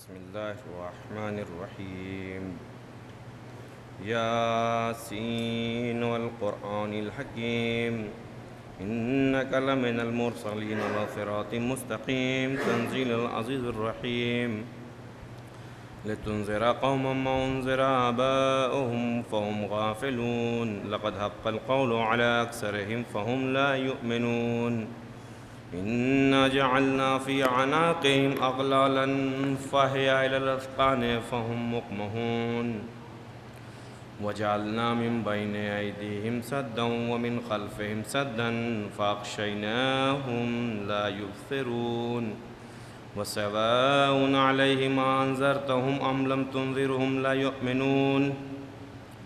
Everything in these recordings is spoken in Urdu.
بسم الله الرحمن الرحيم. ياسين والقرآن الحكيم إنك لمن المرسلين على صراط مستقيم تنزيل العزيز الرحيم لتنذر قوما ما أنذر آباؤهم فهم غافلون لقد حق القول على أكثرهم فهم لا يؤمنون إنا جعلنا في أعناقهم أغلالا فهي إلى الأذقان فهم مقمحون وجعلنا من بين أيديهم سدا ومن خلفهم سدا فأغشيناهم لا يبصرون وسواء عليهم أنذرتهم أم لم تنذرهم لا يؤمنون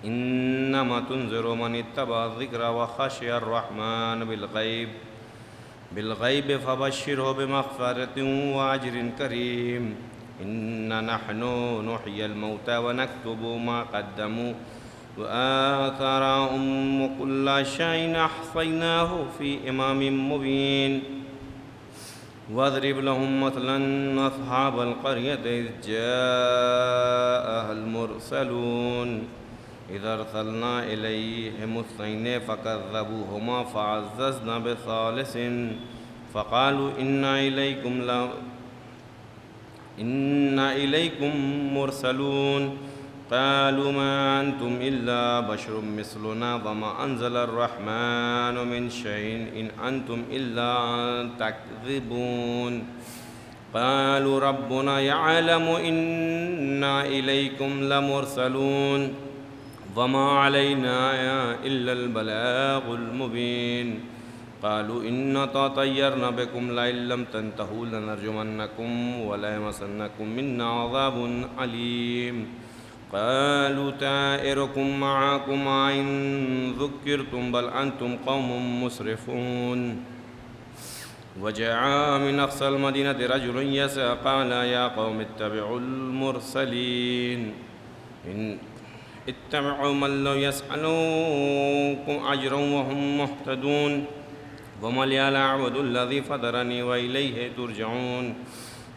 إنما تنذر من اتبع الذكر وخشي الرحمن بالغيب فبشره بمغفرة وأجر كريم إنا نحن نحيي الموتى ونكتب ما قدموا وآثارهم وكل شيء أحصيناه في إمام مبين واضرب لهم مثلا أصحاب القرية إذ جاءها المرسلون إذا أرسلنا إليهم اثنين فكذبوهما فعززنا بثالث فقالوا إنا إليكم مرسلون قالوا ما أنتم إلا بشر مثلنا وما أنزل الرحمن من شيء إن أنتم إلا تكذبون قالوا ربنا يعلم إنا إليكم لمرسلون وما علينا إلا البلاغ المبين قالوا إنا تطيرنا بكم لئن لم تنتهوا لنرجمنكم وليمسنكم منا عذاب أليم قالوا طائركم معكم إن ذكرتم بل أنتم قوم مسرفون وجاء من أقصى المدينة رجل يسعى قال يا قوم اتبعوا المرسلين اتبعوا من لا يسألوكم أجرا وهم مهتدون وما لي لا أعبد الذي فطرني وإليه ترجعون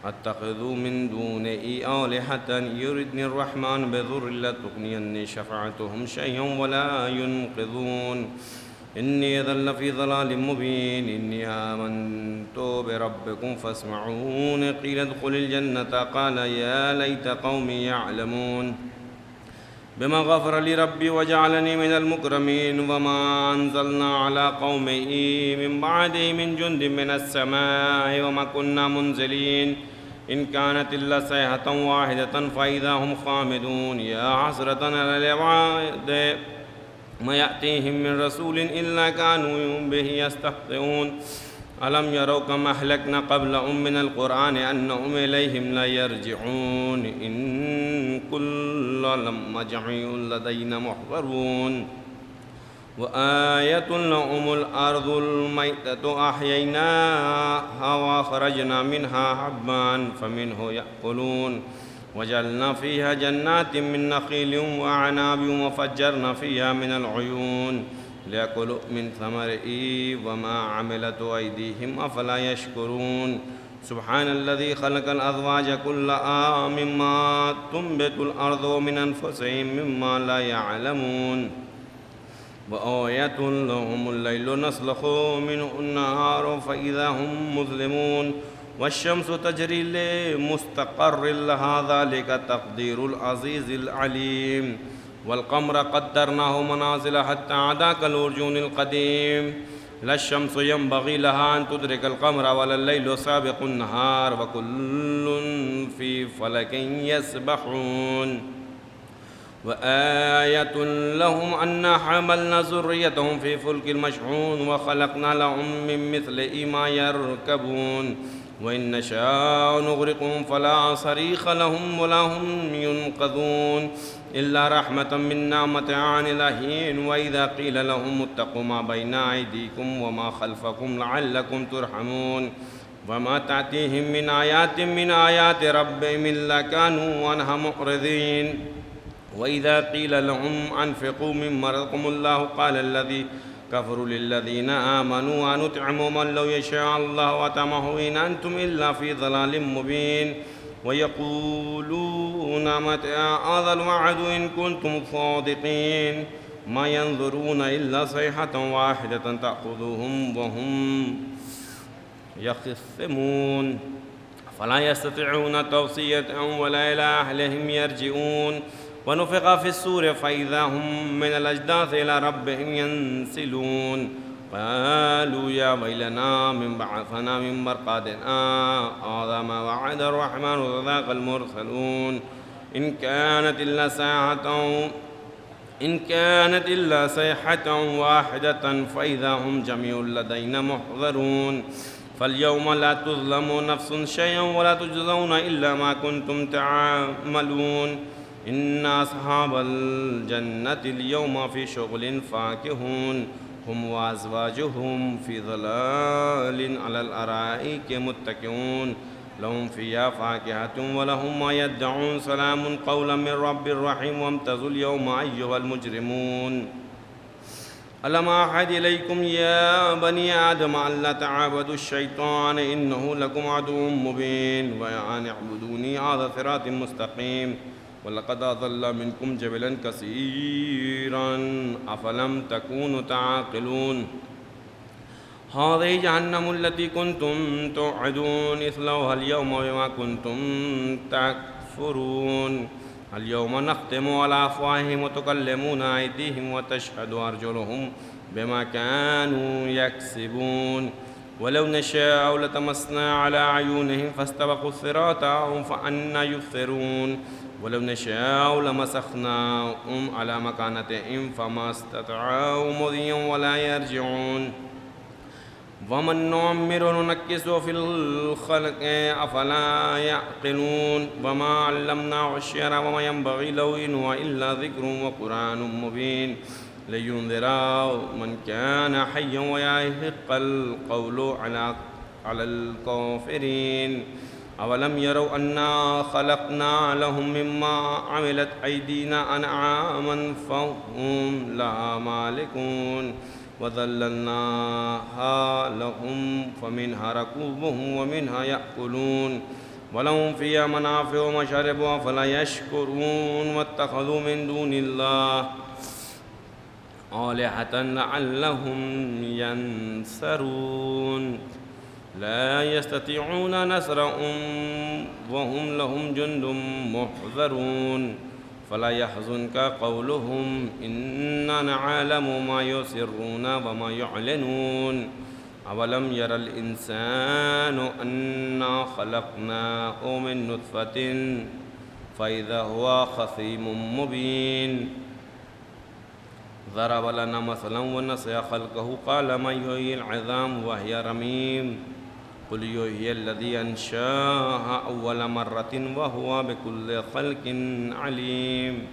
أتخذوا من دونه آلهة يردني الرحمن بضر لا تغنيني شفاعتهم شيئا ولا ينقذون إني إذا لفي ضلال مبين إني آمنت بربكم فاسمعون قيل ادخل الجنة قال يا ليت قومي يعلمون بما غفر لي ربي وجعلني من المكرمين وما أنزلنا على قومه من بعده من جند من السماء وما كنا منزلين إن كانت إلا صيحة واحدة فإذا هم خامدون يا حسرة على العباد ما يأتيهم من رسول إلا كانوا به يستهزئون ألم يروا كما أهلكنا قبلهم من القرآن أنهم إليهم لا يرجعون إن كل لما جميع لدينا محضرون وآية لهم الأرض الميتة أحييناها وأخرجنا منها حبا فمنه يأكلون وجعلنا فيها جنات من نخيل وأعناب وفجرنا فيها من العيون ليأكلوا من ثمره وما عملت أيديهم أفلا يشكرون سبحان الذي خلق الأزواج كلها مما تنبت الأرض ومن أنفسهم مما لا يعلمون وآية لهم الليل نسلخ منه النهار فإذا هم مظلمون والشمس تجري لمستقر لها ذلك تقدير العزيز العليم والقمر قدرناه منازل حتى عدا كالأرجون القديم لا الشمس ينبغي لها أن تدرك القمر ولا الليل سابق النهار وكل في فلك يسبحون وآية لهم أنا حملنا ذريتهم في فلك المشحون وخلقنا لهم من مثله ما يركبون وإن نشاء نغرقهم فلا صريخ لهم ولا هم ينقذون إلا رحمة منا متاعا إلى حين وإذا قيل لهم اتقوا ما بين أيديكم وما خلفكم لعلكم ترحمون وما تأتيهم من آيات ربهم إلا كانوا عنها معرضين وإذا قيل لهم أنفقوا مما رزقكم الله قال الذي كفروا للذين آمنوا أنطعم من لو يشاء الله وأطعمه إن أنتم إلا في ضلال مبين ويقولون متى هذا الوعد إن كنتم صادقين ما ينظرون إلا صيحة واحدة تأخذهم وهم يخصمون فلا يستطيعون توصية ولا إلى أهلهم يرجعون ونفخ في الصور فإذا هم من الأجداث إلى ربهم ينسلون قالوا يا ويلنا من بعثنا من مرقدنا هذا ما وعد الرحمن وصدق المرسلون إن كانت إلا صيحة واحدة فإذا هم جميع لدينا محضرون فاليوم لا تظلم نفس شيئا ولا تجزون إلا ما كنتم تعملون إن أصحاب الجنة اليوم في شغل فاكهون هم وأزواجهم في ظلال على الأرائك متكئون لهم فيها فاكهة ولهم ما يدعون سلام قولا من رب رحيم وامتازوا اليوم أيها المجرمون ألم أعهد إليكم يا بني آدم ألا تعبدوا الشيطان إنه لكم عدو مبين وأن اعبدوني هذا صراط مستقيم ولقد أضل منكم جبلا كثيرا أفلم تكونوا تعقلون هذه جهنم التي كنتم توعدون اصلوها اليوم بما كنتم تكفرون اليوم نختم على أفواههم وتكلمنا أيديهم وتشهد أرجلهم بما كانوا يكسبون ولو نشاء لطمسنا على أعينهم فاستبقوا الصراط فأنى يبصرون ولو نشاء لمسخناهم على مكانتهم فما استطاعوا مضيا ولا يرجعون ومن نعمر ننكسه في الخلق أفلا يعقلون وما علمناه الشعر وما ينبغي له إن هو إلا ذكر وقرآن مبين لينذر من كان حيا ويحق القول على الكافرين أولم يروا أنا خلقنا لهم مما عملت أيدينا أنعاما فهم لها مالكون وذللناها لهم فمنها ركوبهم ومنها يأكلون ولهم فيها منافع ومشارب أفلا يشكرون واتخذوا من دون الله آلهة لعلهم ينصرون لا يستطيعون نصرهم وهم لهم جند محضرون فلا يحزنك قولهم إنا نعلم ما يسرون وما يعلنون أولم ير الإنسان أنا خلقناه من نطفة فإذا هو خصيم مبين ضرب لنا مثلا ونسي خلقه قال من يحيي العظام وهي رميم قل يحيي الذي أنشاها أول مرة وهو بكل خلق عليم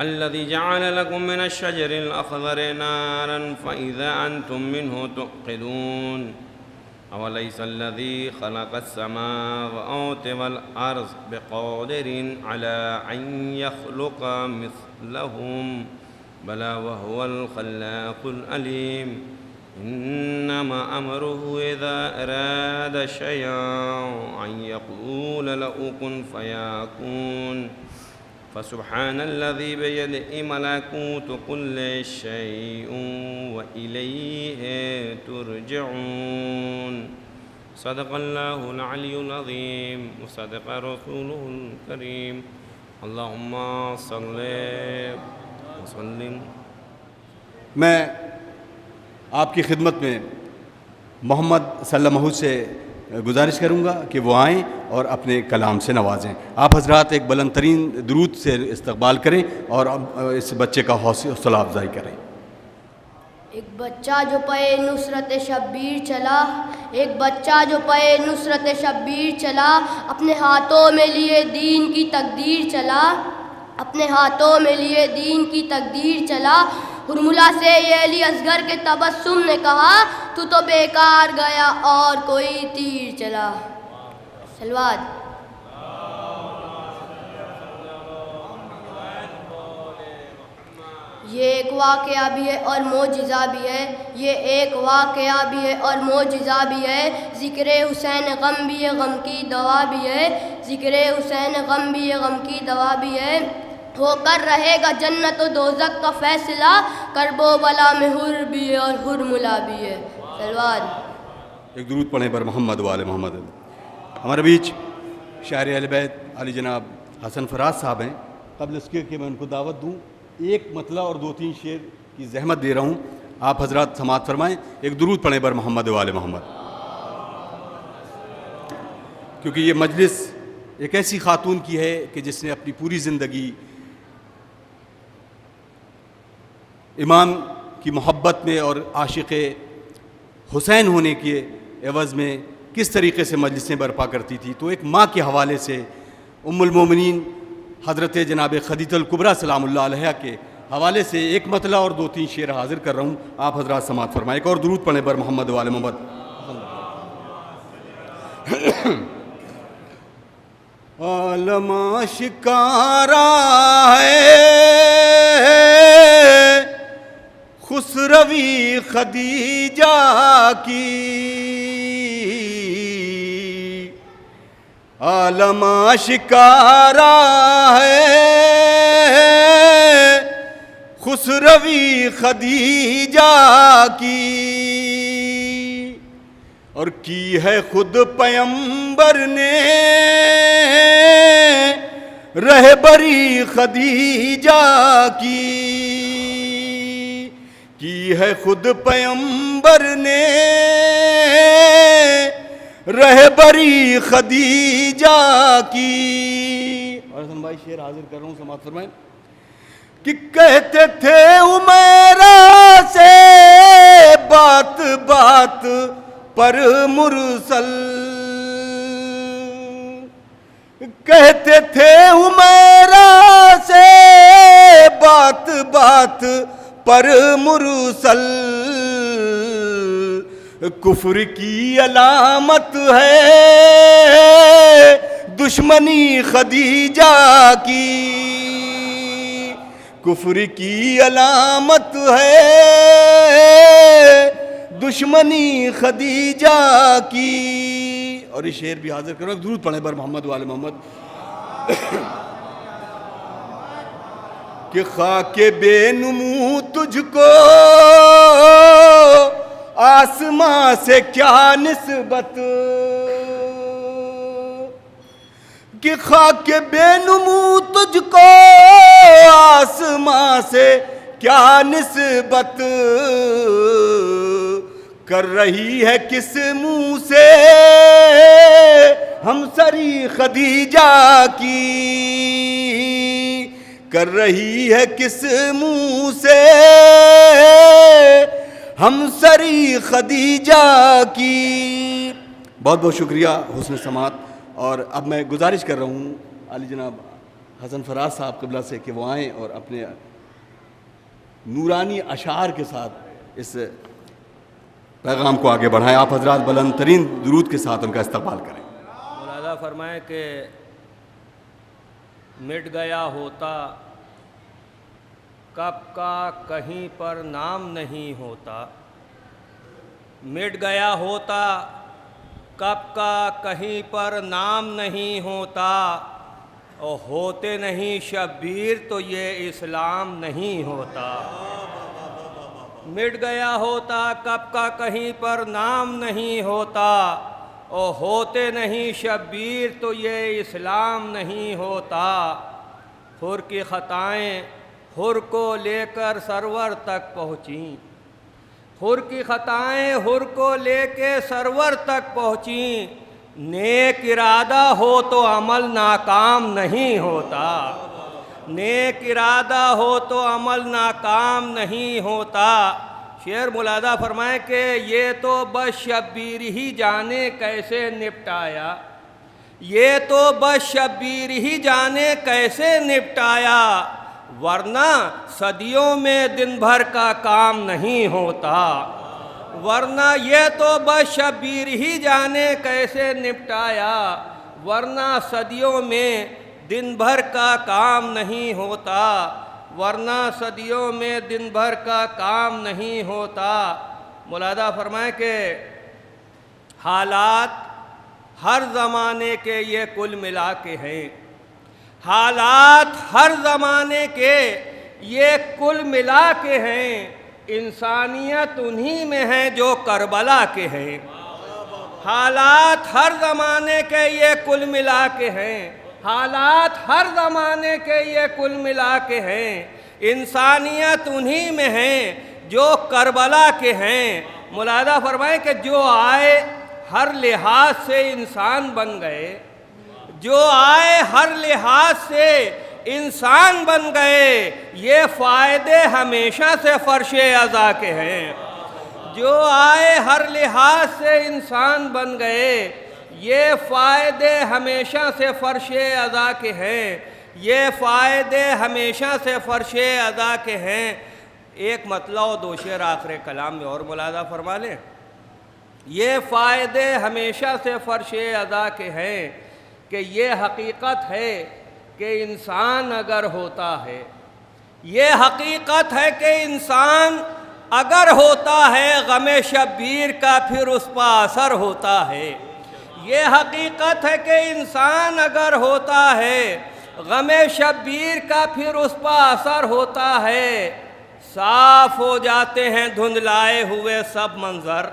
الذي جعل لكم من الشجر الأخضر نارا فإذا أنتم منه توقدون أوليس الذي خلق السماوات والأرض بقادر على أن يخلق مثلهم بلى وهو الخلاق العليم إنما أمره إذا أراد شيئا أن يقول له كن فيكون فسبحان الذي بيده ملكوت كل شيء وإليه ترجعون صدق الله العلي العظيم وصدق رسوله الكريم اللهم صل وسلم. میں آپ کی خدمت میں محمد صلی اللہ علیہ وسلم سے گزارش کروں گا کہ وہ آئیں اور اپنے کلام سے نوازیں. آپ حضرات ایک بلند ترین درود سے استقبال کریں اور اس بچے کا حوصلہ افزائی کریں. ایک بچہ جو پے نصرت شبیر چلا، ایک بچہ جو پے نصرت شبیر چلا، اپنے ہاتھوں میں لیے دین کی تقدیر چلا، اپنے ہاتھوں میں لیے دین کی تقدیر چلا. ہرملا سے یہ علی اصغر کے تبسم نے کہا تو بیکار گیا اور کوئی تیر چلا. سلوات. یہ ایک واقعہ بھی ہے اور معجزہ بھی ہے، یہ ایک واقعہ بھی ہے اور معجزہ بھی ہے، ذکر حسین غم بھی ہے غم کی دوا بھی ہے، ذکر حسین غم بھی ہے غم کی دوا بھی ہے، ہو کر رہے گا جنت و دوزخ کا فیصلہ، کرب و بلا میں حر بھی ہے اور حرملا بھی ہے۔ سلوات۔ ایک درود پڑھیں پر محمد و آل محمد۔ ہمارے بیچ شاعر اہل بیت علی جناب حسن فراز صاحب ہیں۔ قبل اس کے کہ میں ان کو دعوت دوں، ایک مطلع اور 2-3 شعر کی زحمت دے رہا ہوں، آپ حضرات سماعت فرمائیں۔ ایک درود پڑھیں پر محمد و آل محمد، کیونکہ یہ مجلس ایک ایسی خاتون کی ہے کہ جس نے اپنی پوری زندگی امام کی محبت میں اور عاشق حسین ہونے کے عوض میں کس طریقے سے مجلسیں برپا کرتی تھی۔ تو ایک ماں کے حوالے سے ام المومنین حضرت جناب خدیجہ الکبریٰ سلام اللہ علیہا کے حوالے سے ایک مطلع اور 2-3 شعر حاضر کر رہا ہوں، آپ حضرات سماعت فرمائیں۔ ایک اور درود پڑھیں پر محمد و آل محمد۔ عالم آشکارا ہے خسروی خدیجہ کی، عالم آشکارا ہے خسروی خدیجہ کی، اور کی ہے خود پیمبر نے رہبری خدیجہ کی ہے خود پیمبر نے رہبری خدیجہ کی۔ اور حسن بھائی شعر حاضر کر رہا ہوں، سماعت فرمائیں۔ کہ کہتے تھے عمیرہ سے بات بات پر مرسل، کہتے تھے عمیرہ سے بات بات پر مرسل، کفر کی علامت ہے دشمنی خدیجہ کی، کفر کی علامت ہے دشمنی خدیجہ کی۔ اور یہ شعر بھی حاضر کرو، درود پڑھیں پر محمد و آل محمد۔ کہ خاک بے نمو تجھ کو آسماں سے کیا نسبت، کہ خاک بے نمو تجھ کو آسماں سے کیا نسبت، کر رہی ہے کس منہ سے ہم سری خدیجہ کی، کر رہی ہے کس منہ سے ہم سری خدیجہ کی۔ بہت بہت شکریہ حسن سماعت۔ اور اب میں گزارش کر رہا ہوں علی جناب حسن فراز صاحب قبلہ سے کہ وہ آئیں اور اپنے نورانی اشعار کے ساتھ اس پیغام کو آگے بڑھائیں۔ آپ حضرات بلند ترین درود کے ساتھ ان کا استقبال کریں۔ مولانا فرمائیں کہ مٹ گیا ہوتا کب کا کہیں پر نام نہیں ہوتا، مٹ گیا ہوتا کب کا کہیں پر نام نہیں ہوتا، اور ہوتے نہیں شبیر تو یہ اسلام نہیں ہوتا، مٹ گیا ہوتا کب کا کہیں پر نام نہیں ہوتا، اور ہوتے نہیں شبیر تو یہ اسلام نہیں ہوتا، حر کی خطائیں حر کو لے کر سرور تک پہنچیں، حر کی خطائیں حر کو لے کے سرور تک پہنچیں، نیک ارادہ ہو تو عمل ناکام نہیں ہوتا، نیک ارادہ ہو تو عمل ناکام نہیں ہوتا۔ شعر ملاحظہ فرمائیں کہ یہ تو بس شبیر ہی جانے کیسے نپٹایا، یہ تو بس شبیر ہی جانے کیسے نپٹایا، ورنہ صدیوں میں دن بھر کا کام نہیں ہوتا، ورنہ یہ تو بس شبیر ہی جانے کیسے نپٹایا، ورنہ صدیوں میں دن بھر کا کام نہیں ہوتا، ورنہ صدیوں میں دن بھر کا کام نہیں ہوتا۔ ملاحظہ فرمائیں کہ حالات ہر زمانے کے یہ کل ملا کے ہیں، حالات ہر زمانے کے یہ کل ملا کے ہیں، انسانیت انہی میں ہے جو کربلا کے ہیں۔ حالات ہر زمانے کے یہ کل ملا کے ہیں، حالات ہر زمانے کے یہ کل ملا کے ہیں، انسانیت انہی میں ہے جو کربلا کے ہیں۔ ملاحظہ فرمائیں کہ جو آئے ہر لحاظ سے انسان بن گئے، جو آئے ہر لحاظ سے انسان بن گئے، یہ فائدے ہمیشہ سے فرش عزا کے ہیں۔ جو آئے ہر لحاظ سے انسان بن گئے، یہ فائدے ہمیشہ سے فرش عزا کے ہیں، یہ فائدے ہمیشہ سے فرش عزا کے ہیں۔ ایک مطلع و دو شعر آخر کلام میں اور ملاحظہ فرما لیں۔ یہ فائدے ہمیشہ سے فرش عزا کے ہیں کہ یہ حقیقت ہے کہ انسان اگر ہوتا ہے، یہ حقیقت ہے کہ انسان اگر ہوتا ہے غم شبیر کا پھر اس پر اثر ہوتا ہے۔ یہ حقیقت ہے کہ انسان اگر ہوتا ہے غم شبیر کا پھر اس پر اثر ہوتا ہے۔ صاف ہو جاتے ہیں دھندلائے ہوئے سب منظر،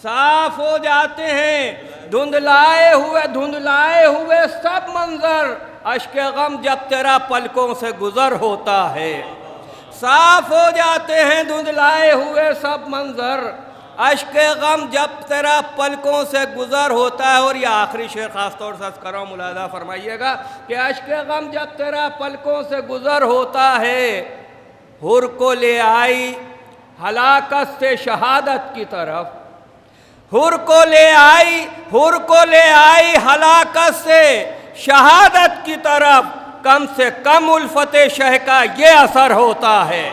صاف ہو جاتے ہیں دھندلائے ہوئے سب منظر، اشک غم جب تیرا پلکوں سے گزر ہوتا ہے۔ صاف ہو جاتے ہیں دھندلائے ہوئے سب منظر، اشک غم جب تیرا پلکوں سے گزر ہوتا ہے۔ اور یہ آخری شعر خاص طور سے کر رہا ہوں، ملاحظہ فرمائیے گا کہ اشک غم جب تیرا پلکوں سے گزر ہوتا ہے، حر کو لے آئی ہلاکت سے شہادت کی طرف، حر کو لے آئی ہلاکت سے شہادت کی طرف، کم سے کم الفت شہ کا یہ اثر ہوتا ہے۔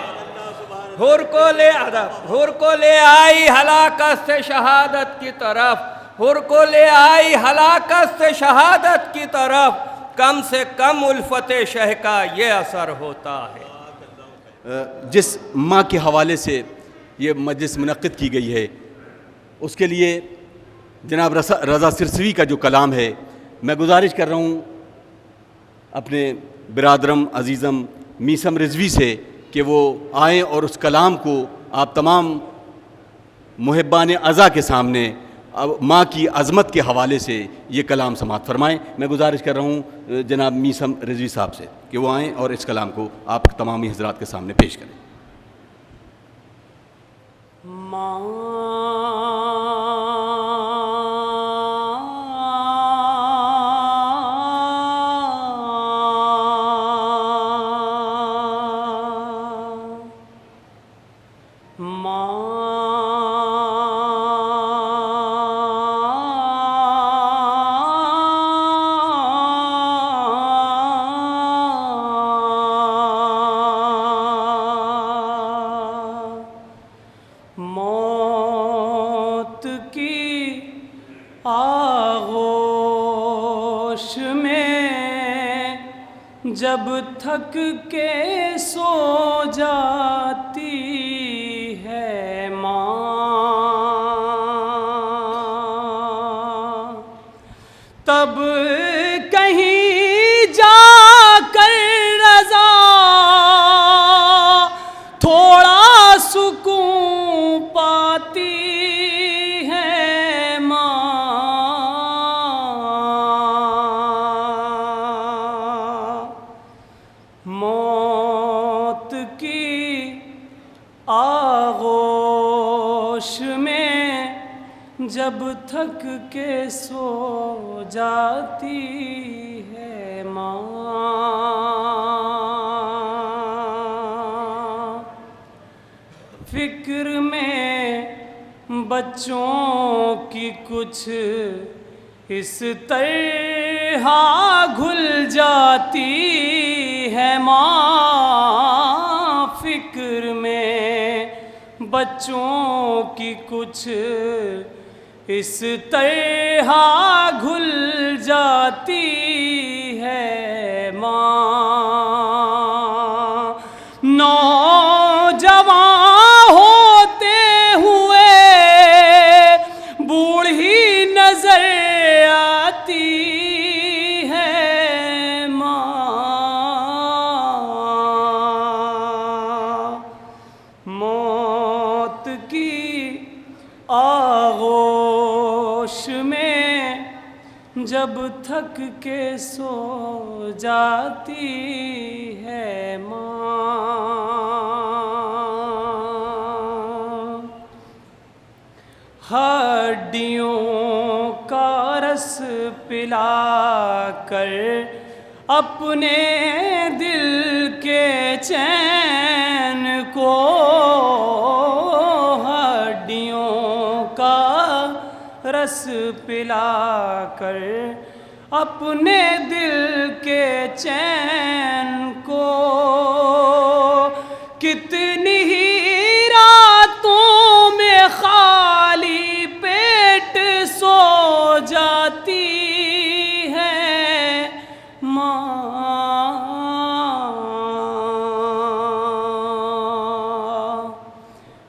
حر کو لے آئی ہلاکت سے شہادت کی طرف، حر کو لے آئی ہلاکت سے شہادت کی طرف، کم سے کم الفت شہ کا یہ اثر ہوتا ہے۔ جس ماں کے حوالے سے یہ مجلس منعقد کی گئی ہے، اس کے لیے جناب رضا سرسوی کا جو کلام ہے، میں گزارش کر رہا ہوں اپنے برادرم عزیزم میثم رضوی سے کہ وہ آئیں اور اس کلام کو آپ تمام محبان ازا کے سامنے ماں کی عظمت کے حوالے سے یہ کلام سماعت فرمائیں۔ میں گزارش کر رہا ہوں جناب میثم رضوی صاحب سے کہ وہ آئیں اور اس کلام کو آپ تمامی حضرات کے سامنے پیش کریں۔ موت کی آغوش میں جب تھک کے سو جاتی ہے ماں، تب کہیں جا کر رضا تھوڑا سکون پاتی ہے ماں۔ موت کی آغوش میں جب تھک کے سو جاتی ہے ماں، فکر میں بچوں کی کچھ اس طرح گھل جاتی ہے ماں، فکر میں بچوں کی کچھ اس طرح گھل جاتی ہے ماں۔ جب تھک کے سو جاتی ہے ماں، ہڈیوں کا رس پلا کر اپنے دل کے چین کو، ہڈیوں کا رس پلا کر اپنے دل کے چین کو، کتنی ہی راتوں میں خالی پیٹ سو جاتی ہے ماں،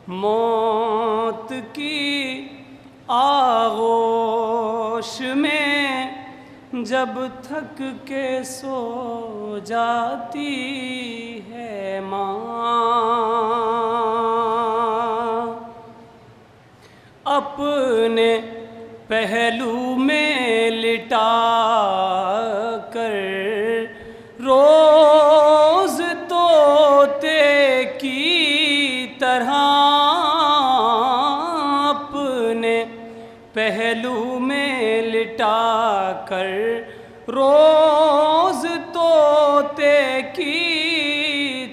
موت کی آغوش میں جب تھک کے سو جاتی ہے ماں، اپنے پہلو میں لٹا کر روز طوطے کی طرح، اپنے پہلو میں لٹا کر روز طوطے کی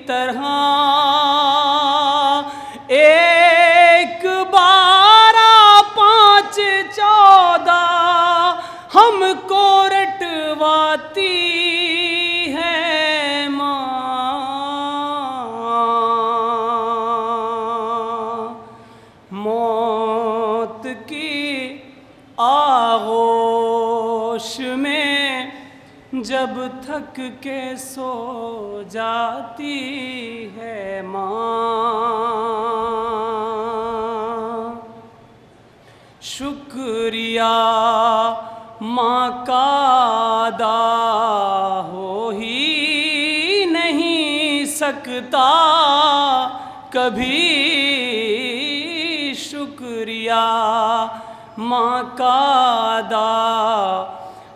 طرح، ایک بارہ پانچ چودہ ہم کو رٹواتی ہے ماں، موت کی آغوش میں جب تھک کے سو جاتی ہے ماں، شکریہ ماں کا ادا ہو ہی نہیں سکتا کبھی، شکریہ ماں کا ادا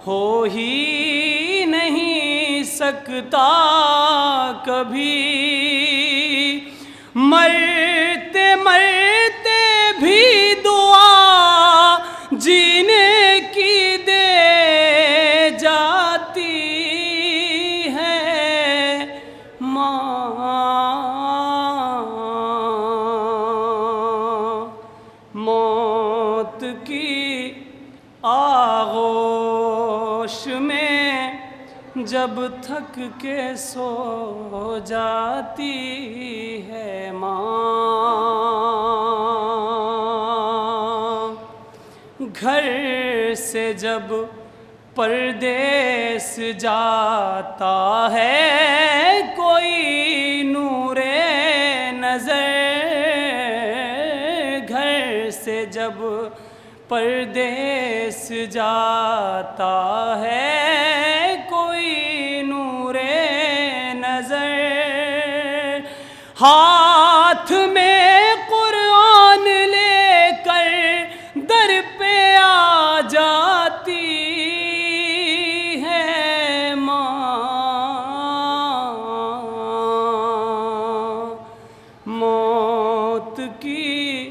ہو ہی نہیں سکتا کبھی، مرتے مرتے بھی دعا جینے کی دے جاتی ہے ماں، موت کی آغوش میں جب تھک کے سو جاتی ہے ماں، گھر سے جب پردیس جاتا ہے کوئی نور نظر، گھر سے جب پردیس جاتا ہے کوئی نور نظر، ہاتھ میں قرآن لے کر در پہ آ جاتی ہے ماں، موت کی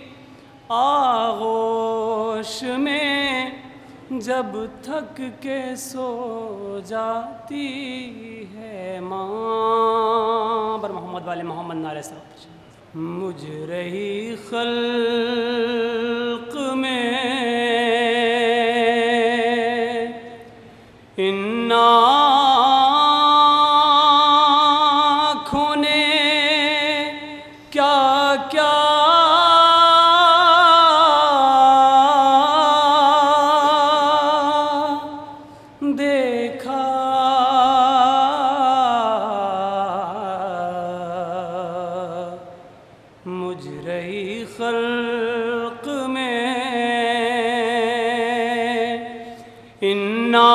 آغوش میں جب تھک کے سو جاتی ہے ماں، بر محمد والے محمد نعرہ صلاۃ، مجھ رہی خلق میں ان آنکھوں نے کیا کیا دیکھا، مجھ رہی خلق میں ان آنکھوں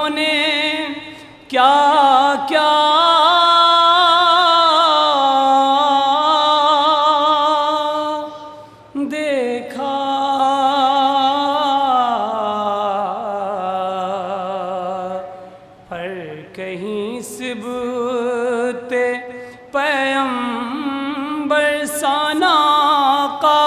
نے کیا کیا دیکھا، کہیں سبت پیمبر سانا کا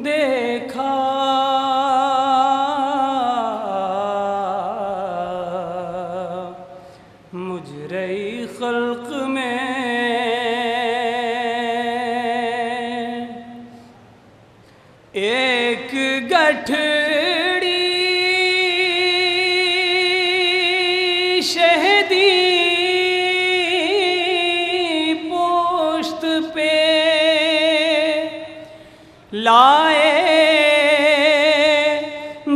دیکھا مجرئی خلق میں ایک گٹھڑی شہدی پوشت پہ لائے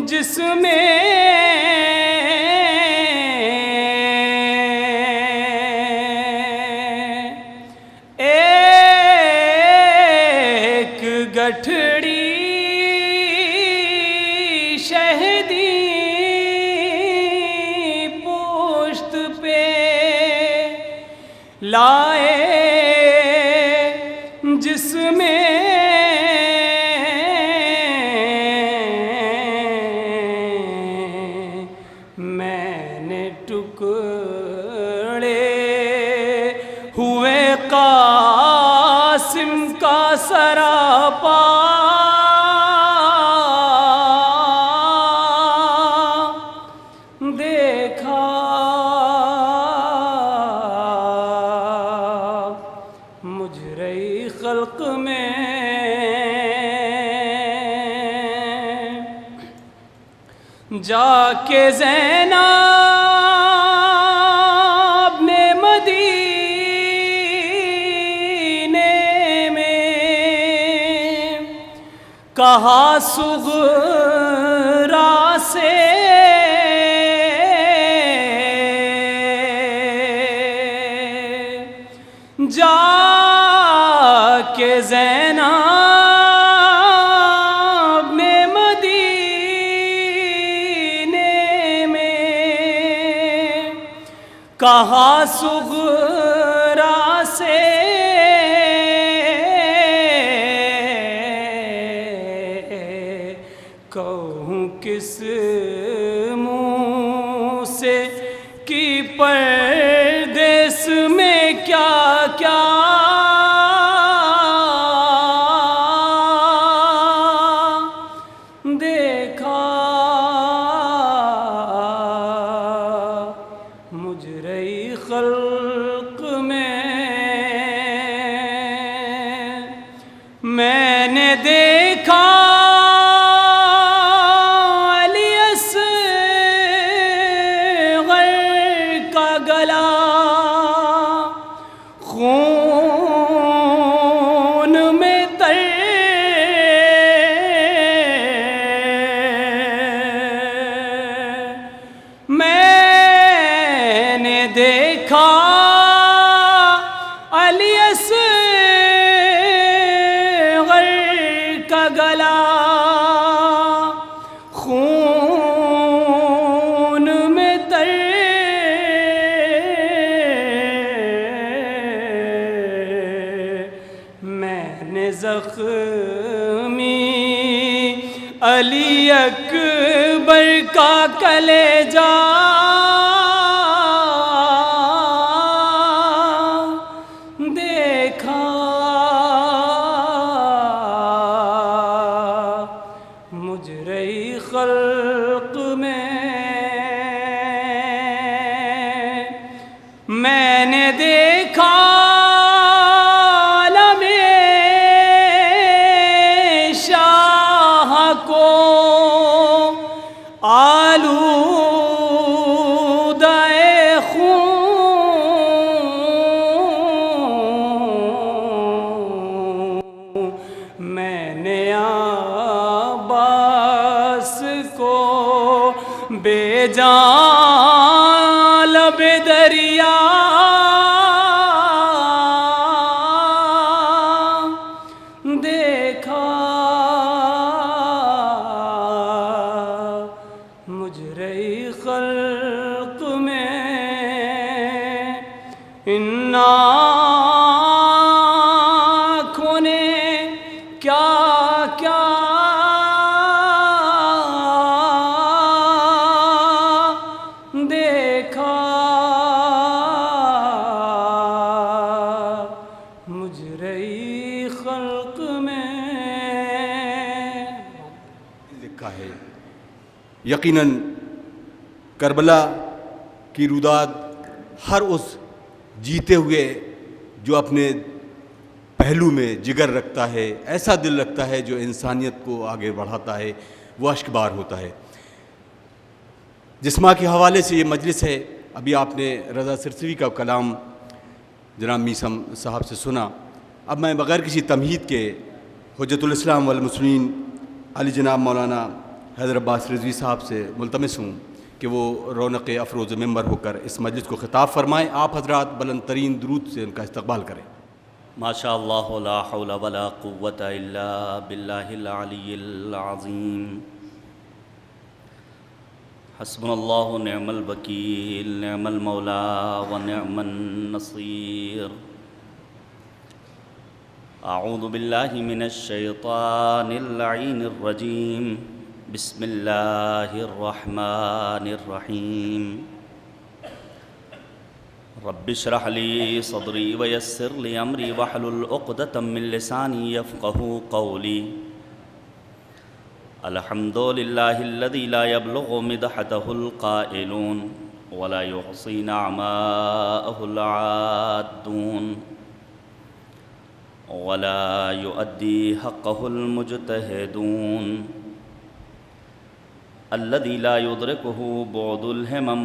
جس میں ایک گٹھڑی شہدی پوشت پہ لائے جس میں میں نے ٹکڑے ہوئے قاسم کا سراپا دیکھا مجرئی خلق میں جا کے زینب نے مدینے میں کہا صغرا سے جا کے زینب نے مدینے میں کہا صغرا سے کہوں کس منہ سے کہ پردیس میں کیا کیا دیکھا مجرئی خلق میں نے دیکھا علی اصغر کا گلا خون میں تر میں نے دیکھا علی اصغر کا گلا خون میں تر میں نے زخمی علی اکبر کا کلیجہ دیکھا مجرئی خلق میں نے دیکھا عالم شاہ کو آلودہ خون میں نے عباس کو بے جان لب دریا دیکھا مجرئی خلق میں ان آنکھوں نے کیا کیا کا ہے۔ یقیناً کربلا کی روداد ہر اس جیتے ہوئے جو اپنے پہلو میں جگر رکھتا ہے، ایسا دل رکھتا ہے جو انسانیت کو آگے بڑھاتا ہے، وہ اشک بار ہوتا ہے۔ جس ماہ کے حوالے سے یہ مجلس ہے، ابھی آپ نے رضا سرسوی کا کلام جناب میسم صاحب سے سنا۔ اب میں بغیر کسی تمہید کے حجت الاسلام والمسلمین علی جناب مولانا حیدر عباس رضوی صاحب سے ملتمس ہوں کہ وہ رونق افروز ممبر ہو کر اس مجلس کو خطاب فرمائیں۔ آپ حضرات بلند ترین درود سے ان کا استقبال کریں۔ ما شاء اللہ لا حول ولا قوة الا باللہ العلی العظیم۔ حسبنا اللہ نعم الوکیل نعم المولا ونعم النصیر۔ اعوذ باللہ من الشیطان اللعین الرجیم، بسم اللہ الرحمن الرحیم۔ رب اشرح لی صدری ویسر لی امری واحلل عقدۃ من لسانی یفقہوا قولی۔ الحمد للہ الذی لا یبلغ مدحتہ القائلون ولا یحصی نعماءہ العادون ولا یؤدی حقہ المجتہدون الذی لا یدرکہ بعد الہمم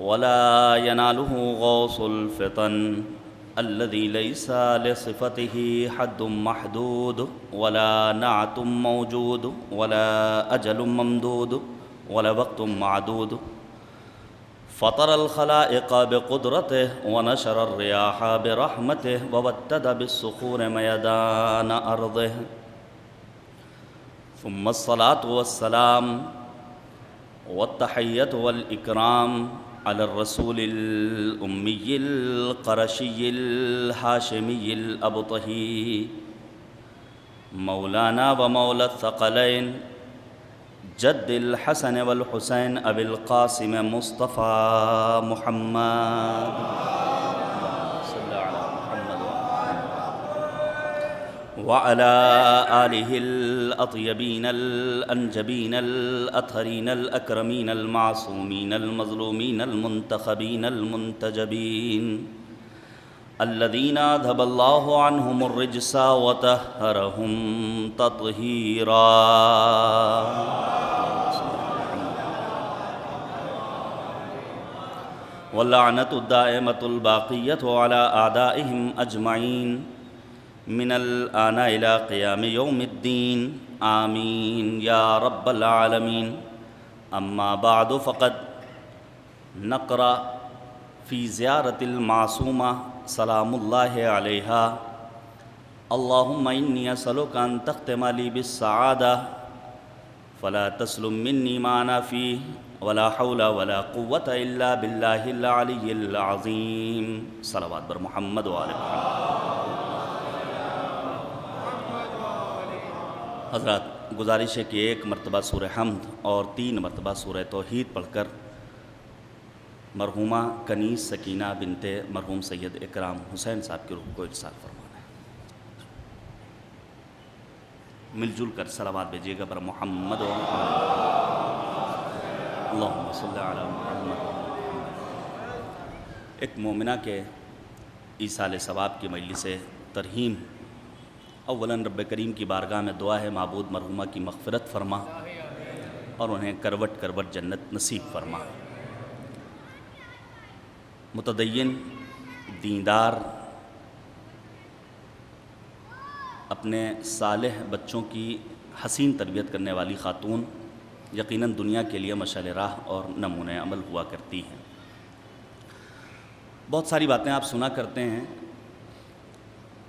ولا يناله غوص الفطن الذي ليس لصفته حد محدود ولا نعت موجود ولا أجل ممدود ولا وقت معدود فطر الخلائق بقدرته ونشر الرياح برحمته وودد بالصخور ميدان أرضه ثم الصلاة والسلام والتحية والإكرام على الرسول الأمي القرشي الهاشمي الأبطحي مولانا ومولى الثقلين جد الحسن والحسين أبي القاسم مصطفى محمد صلى على محمد وعلى آله الأطيبين الأنجبين الأطهرين الأكرمين المعصومين المظلومين المنتخبين المنتجبين الذين أذهب الله عنهم الرجس وطهرهم تطهيرا واللعنة الدائمة الباقية على أعدائهم أجمعين من الآن إلى قيام يوم الدين آمين يا رب العالمين۔ أما بعد فقد نقرأ في زيارة المعصومة سلام الله عليها اللهم إني أسألك أن تختم لي بالسعادة فلا تسلم مني ما أنا فيه ولا حول ولا قوة إلا بالله العلي العظيم۔ صلوات بر محمد وآل محمد۔ حضرات، گزارش ہے کہ ایک مرتبہ سورہ حمد اور 3 مرتبہ سورہ توحید پڑھ کر مرحومہ کنیز سکینہ بنت مرحوم سید اکرام حسین صاحب کی روح کو ارسال فرمانا ہے۔ مل جل کر صلوات بھیجیے گا پر محمد و اللہم صلی علی محمد۔ ایک مومنہ کے ایصال ثواب کی مجلس ترحیم، اولاً رب کریم کی بارگاہ میں دعا ہے معبود مرحومہ کی مغفرت فرما اور انہیں کروٹ کروٹ جنت نصیب فرما۔ متدین، دیندار، اپنے صالح بچوں کی حسین تربیت کرنے والی خاتون یقیناً دنیا کے لیے مشعل راہ اور نمونۂ عمل ہوا کرتی ہیں۔ بہت ساری باتیں آپ سنا کرتے ہیں،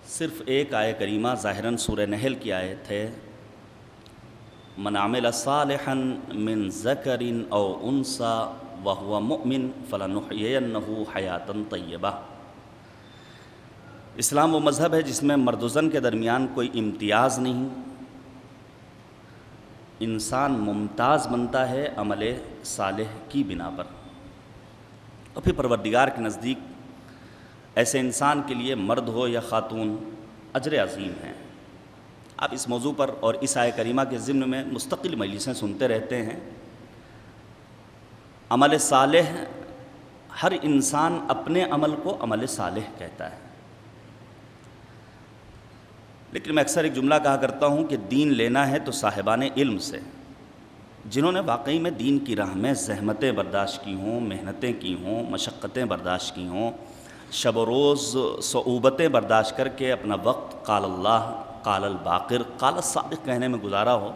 صرف ایک آیہ کریمہ ظاہراً سورہ نحل کی آیت ہے، من عمل صالحا من ذکر او انثى وهو مؤمن فلنحيينه حیاۃ طیبہ۔ اسلام وہ مذہب ہے جس میں مرد و زن کے درمیان کوئی امتیاز نہیں، انسان ممتاز بنتا ہے عمل صالح کی بنا پر، اور پھر پروردگار کے نزدیک ایسے انسان کے لیے مرد ہو یا خاتون اجر عظیم ہیں۔ آپ اس موضوع پر اور اس آیہ کریمہ کے ضمن میں مستقل مجلسیں سنتے رہتے ہیں۔ عمل صالح، ہر انسان اپنے عمل کو عمل صالح کہتا ہے، لیکن میں اکثر ایک جملہ کہا کرتا ہوں کہ دین لینا ہے تو صاحبان علم سے، جنہوں نے واقعی میں دین کی راہ میں زحمتیں برداشت کی ہوں، محنتیں کی ہوں، مشقتیں برداشت کی ہوں، شب و روز صعوبتیں برداشت کر کے اپنا وقت قال اللہ، قال الباقر، قال الصادق کہنے میں گزارا ہو۔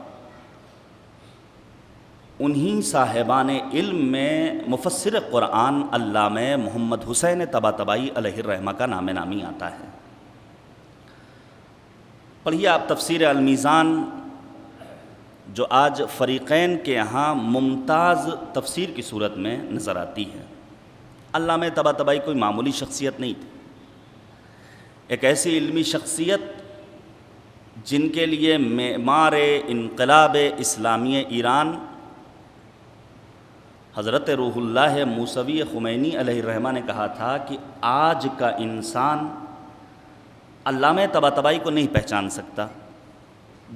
انہی صاحبان علم میں مفسر قرآن علامہ محمد حسین طباطبائی علیہ الرحمہ کا نام نامی آتا ہے۔ پڑھیے آپ تفسیر المیزان، جو آج فریقین کے یہاں ممتاز تفسیر کی صورت میں نظر آتی ہے۔ علامہ طباطبائی کوئی معمولی شخصیت نہیں تھی، ایک ایسی علمی شخصیت جن کے لیے معمار انقلاب اسلامی ایران حضرت روح اللہ موسوی خمینی علیہ الرحمہ نے کہا تھا کہ آج کا انسان علامہ طباطبائی کو نہیں پہچان سکتا،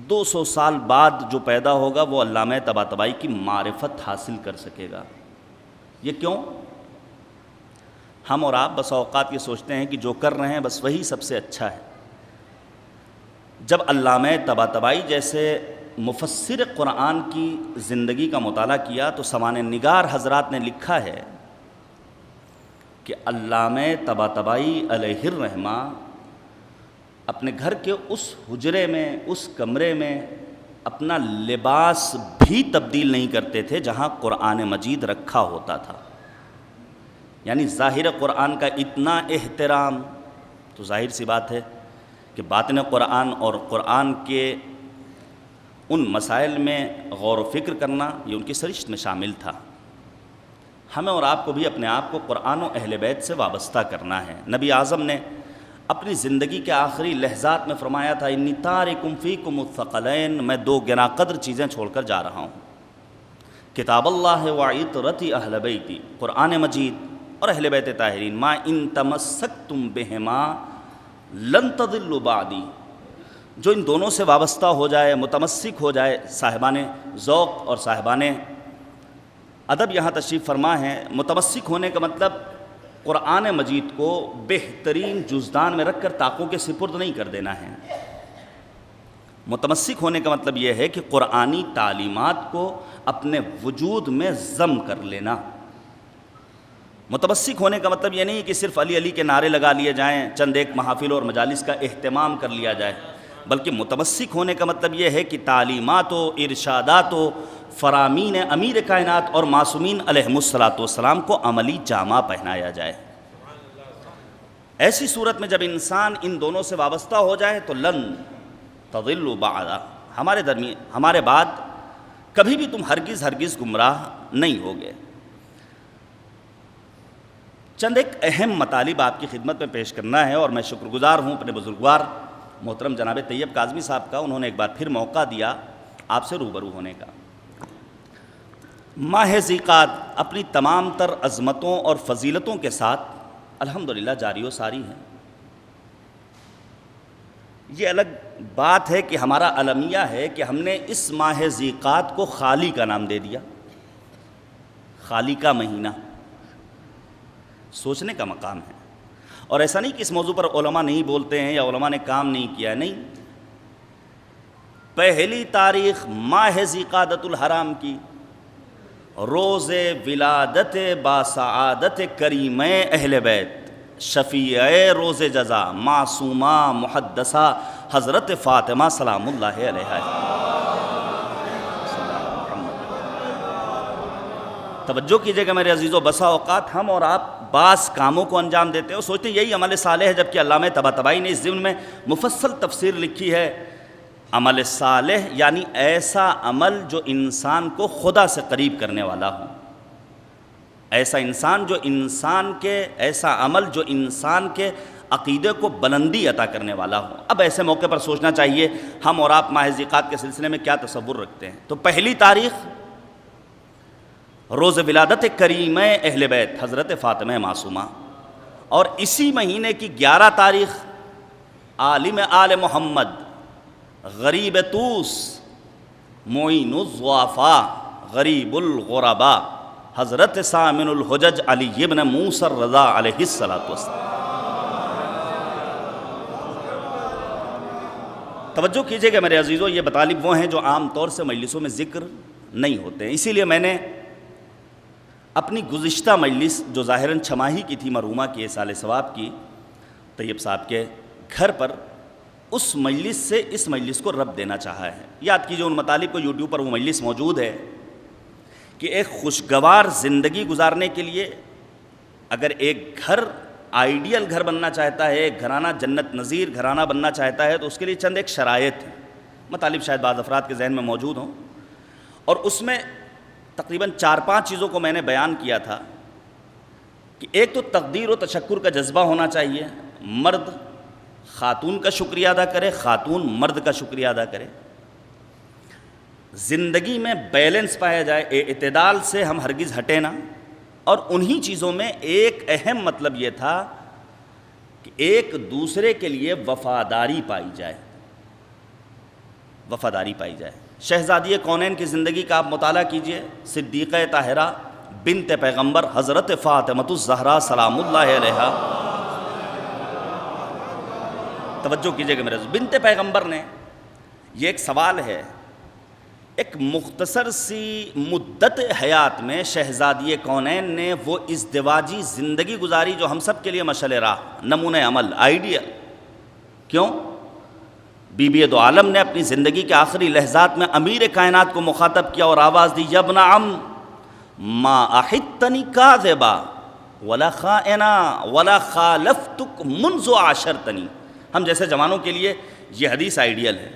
200 سال بعد جو پیدا ہوگا وہ علامہ طباطبائی کی معرفت حاصل کر سکے گا۔ یہ کیوں؟ ہم اور آپ بس اوقات یہ سوچتے ہیں کہ جو کر رہے ہیں بس وہی سب سے اچھا ہے۔ جب علامہ طباطبائی جیسے مفسر قرآن کی زندگی کا مطالعہ کیا تو سوانح نگار حضرات نے لکھا ہے کہ علامہ طباطبائی علیہ الرحمہ اپنے گھر کے اس حجرے میں، اس کمرے میں اپنا لباس بھی تبدیل نہیں کرتے تھے جہاں قرآن مجید رکھا ہوتا تھا۔ یعنی ظاہر قرآن کا اتنا احترام، تو ظاہر سی بات ہے کہ باطن قرآن اور قرآن کے ان مسائل میں غور و فکر کرنا یہ ان کی سرشت میں شامل تھا۔ ہمیں اور آپ کو بھی اپنے آپ کو قرآن و اہل بیت سے وابستہ کرنا ہے۔ نبی اعظم نے اپنی زندگی کے آخری لحظات میں فرمایا تھا انی تارکم فیکم الثقلین، میں 2 گراں قدر چیزیں چھوڑ کر جا رہا ہوں، کتاب اللہ و عطرتی اہل بیتی، قرآن مجید اور اہل بیت طاہرین، ما ان تمسکتم بہما لن تضلوا بعدی، جو ان دونوں سے وابستہ ہو جائے، متمسک ہو جائے۔ صاحبان ذوق اور صاحبان ادب یہاں تشریف فرما ہیں۔ متمسک ہونے کا مطلب قرآن مجید کو بہترین جزدان میں رکھ کر طاقوں کے سپرد نہیں کر دینا ہے۔ متمسک ہونے کا مطلب یہ ہے کہ قرآنی تعلیمات کو اپنے وجود میں ضم کر لینا۔ متمسک ہونے کا مطلب یہ نہیں کہ صرف علی علی کے نعرے لگا لیے جائیں، چند ایک محافل اور مجالس کا اہتمام کر لیا جائے، بلکہ متمسک ہونے کا مطلب یہ ہے کہ تعلیمات و ارشادات و فرامین امیر کائنات اور معصومین علیہم الصلاۃ والسلام کو عملی جامہ پہنایا جائے۔ ایسی صورت میں جب انسان ان دونوں سے وابستہ ہو جائے تو لن تضلوا بعد، ہمارے بعد کبھی بھی تم ہرگز گمراہ نہیں ہوگے۔ چند ایک اہم مطالب آپ کی خدمت میں پیش کرنا ہے، اور میں شکر گزار ہوں اپنے بزرگوار محترم جناب طیب کاظمی صاحب کا، انہوں نے ایک بار پھر موقع دیا آپ سے روبرو ہونے کا۔ ماہ ذیقعد اپنی تمام تر عظمتوں اور فضیلتوں کے ساتھ الحمدللہ جاری و ساری ہیں۔ یہ الگ بات ہے کہ ہمارا المیہ ہے کہ ہم نے اس ماہ ذیقعد کو خالی کا نام دے دیا، خالی کا مہینہ، سوچنے کا مقام ہے۔ اور ایسا نہیں کہ اس موضوع پر علماء نہیں بولتے ہیں یا علماء نے کام نہیں کیا، نہیں، پہلی تاریخ ماہ ذیقعدۃ الحرام کی، روز ولادت باسعادت کریمہ اہل بیت، شفیع روز جزا، معصومہ محدثہ حضرت فاطمہ سلام اللہ علیہا۔ توجہ کیجئے گا میرے عزیزو، بسا اوقات ہم اور آپ بعض کاموں کو انجام دیتے ہیں اور سوچتے ہیں یہی عمل صالح ہے، جبکہ علامہ طباطبائی نے اس ضمن میں مفصل تفسیر لکھی ہے۔ عمل صالح یعنی ایسا عمل جو انسان کو خدا سے قریب کرنے والا ہو، ایسا عمل جو انسان کے عقیدے کو بلندی عطا کرنے والا ہو۔ اب ایسے موقع پر سوچنا چاہیے ہم اور آپ ماہ ذیقعد کے سلسلے میں کیا تصور رکھتے ہیں۔ تو پہلی تاریخ روز ولادت کریمہ اہل بیت حضرت فاطمہ معصومہ، اور اسی مہینے کی 11 تاریخ عالم آل محمد غریب طوس معین الضعفاء غریب الغرباء حضرت سامن الحجج علی ابن موسیٰ الرضا علیہ السلام۔ توجہ کیجئے کہ میرے عزیزوں، یہ مطالب وہ ہیں جو عام طور سے مجلسوں میں ذکر نہیں ہوتے ہیں، اسی لیے میں نے اپنی گزشتہ مجلس جو ظاہراً چھماہی کی تھی مرحومہ کی ایصال ثواب کی طیب صاحب کے گھر پر، اس مجلس سے اس مجلس کو رب دینا چاہا ہے۔ یاد کیجئے ان مطالب کو، یوٹیوب پر وہ مجلس موجود ہے کہ ایک خوشگوار زندگی گزارنے کے لیے اگر ایک گھر آئیڈیل گھر بننا چاہتا ہے، ایک گھرانہ جنت نظیر گھرانہ بننا چاہتا ہے، تو اس کے لیے چند ایک شرائط ہیں، مطالب شاید بعض افراد کے ذہن میں موجود ہوں، اور اس میں تقریباً 4-5 چیزوں کو میں نے بیان کیا تھا کہ ایک تو تقدیر و تشکر کا جذبہ ہونا چاہیے، مرد خاتون کا شکریہ ادا کرے، خاتون مرد کا شکریہ ادا کرے، زندگی میں بیلنس پایا جائے، اعتدال سے ہم ہرگز ہٹے نہ، اور انہی چیزوں میں ایک اہم مطلب یہ تھا کہ ایک دوسرے کے لیے وفاداری پائی جائے، وفاداری پائی جائے۔ شہزادی کونین کی زندگی کا آپ مطالعہ کیجئے، صدیقہ طاہرہ بنت پیغمبر حضرت فاطمۃ الزہرا سلام اللہ علیہا، توجہ کیجئے کہ میرے بنت پیغمبر نے، یہ ایک سوال ہے، ایک مختصر سی مدت حیات میں شہزادی کونین نے وہ ازدواجی زندگی گزاری جو ہم سب کے لیے مشعل راہ، نمونہ عمل، آئیڈیل۔ کیوں؟ بی بی دو عالم نے اپنی زندگی کے آخری لحظات میں امیر کائنات کو مخاطب کیا اور آواز دی، یا ابن عم ما احتنی کاذبا ولا خائنا ولا خالفتک منذ عاشرتنی۔ ہم جیسے جوانوں کے لیے یہ حدیث آئیڈیل ہے۔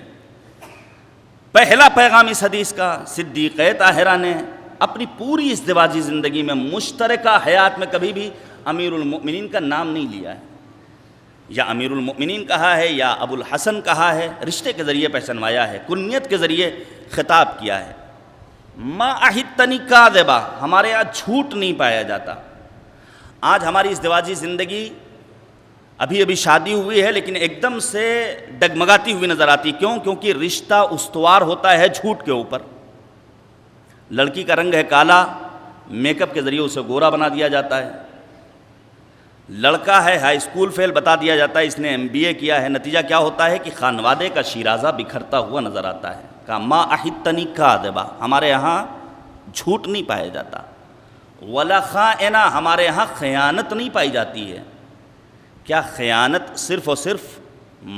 پہلا پیغام اس حدیث کا، صدیقہ طاہرہ نے اپنی پوری ازدواجی زندگی میں مشترکہ حیات میں کبھی بھی امیر المؤمنین کا نام نہیں لیا ہے، یا امیر المؤمنین کہا ہے یا ابو الحسن کہا ہے، رشتے کے ذریعے پہچنوایا ہے، کنیت کے ذریعے خطاب کیا ہے۔ ما احتنی کاذبا، ہمارے یہاں جھوٹ نہیں پایا جاتا۔ آج ہماری ازدواجی زندگی ابھی ابھی شادی ہوئی ہے لیکن ایک دم سے ڈگمگاتی ہوئی نظر آتی، کیوں؟ کیونکہ رشتہ استوار ہوتا ہے جھوٹ کے اوپر۔ لڑکی کا رنگ ہے کالا، میک اپ کے ذریعے اسے گورا بنا دیا جاتا ہے، لڑکا ہے ہائی اسکول فیل بتا دیا جاتا ہے اس نے MBA کیا ہے، نتیجہ کیا ہوتا ہے کہ خانوادے کا شیرازہ بکھرتا ہوا نظر آتا ہے۔ کہا ما احتنی کاذبا، ہمارے یہاں جھوٹ نہیں پایا جاتا، ولا خائنا، ہمارے یہاں خیانت نہیں پائی جاتی ہے۔ کیا خیانت صرف اور صرف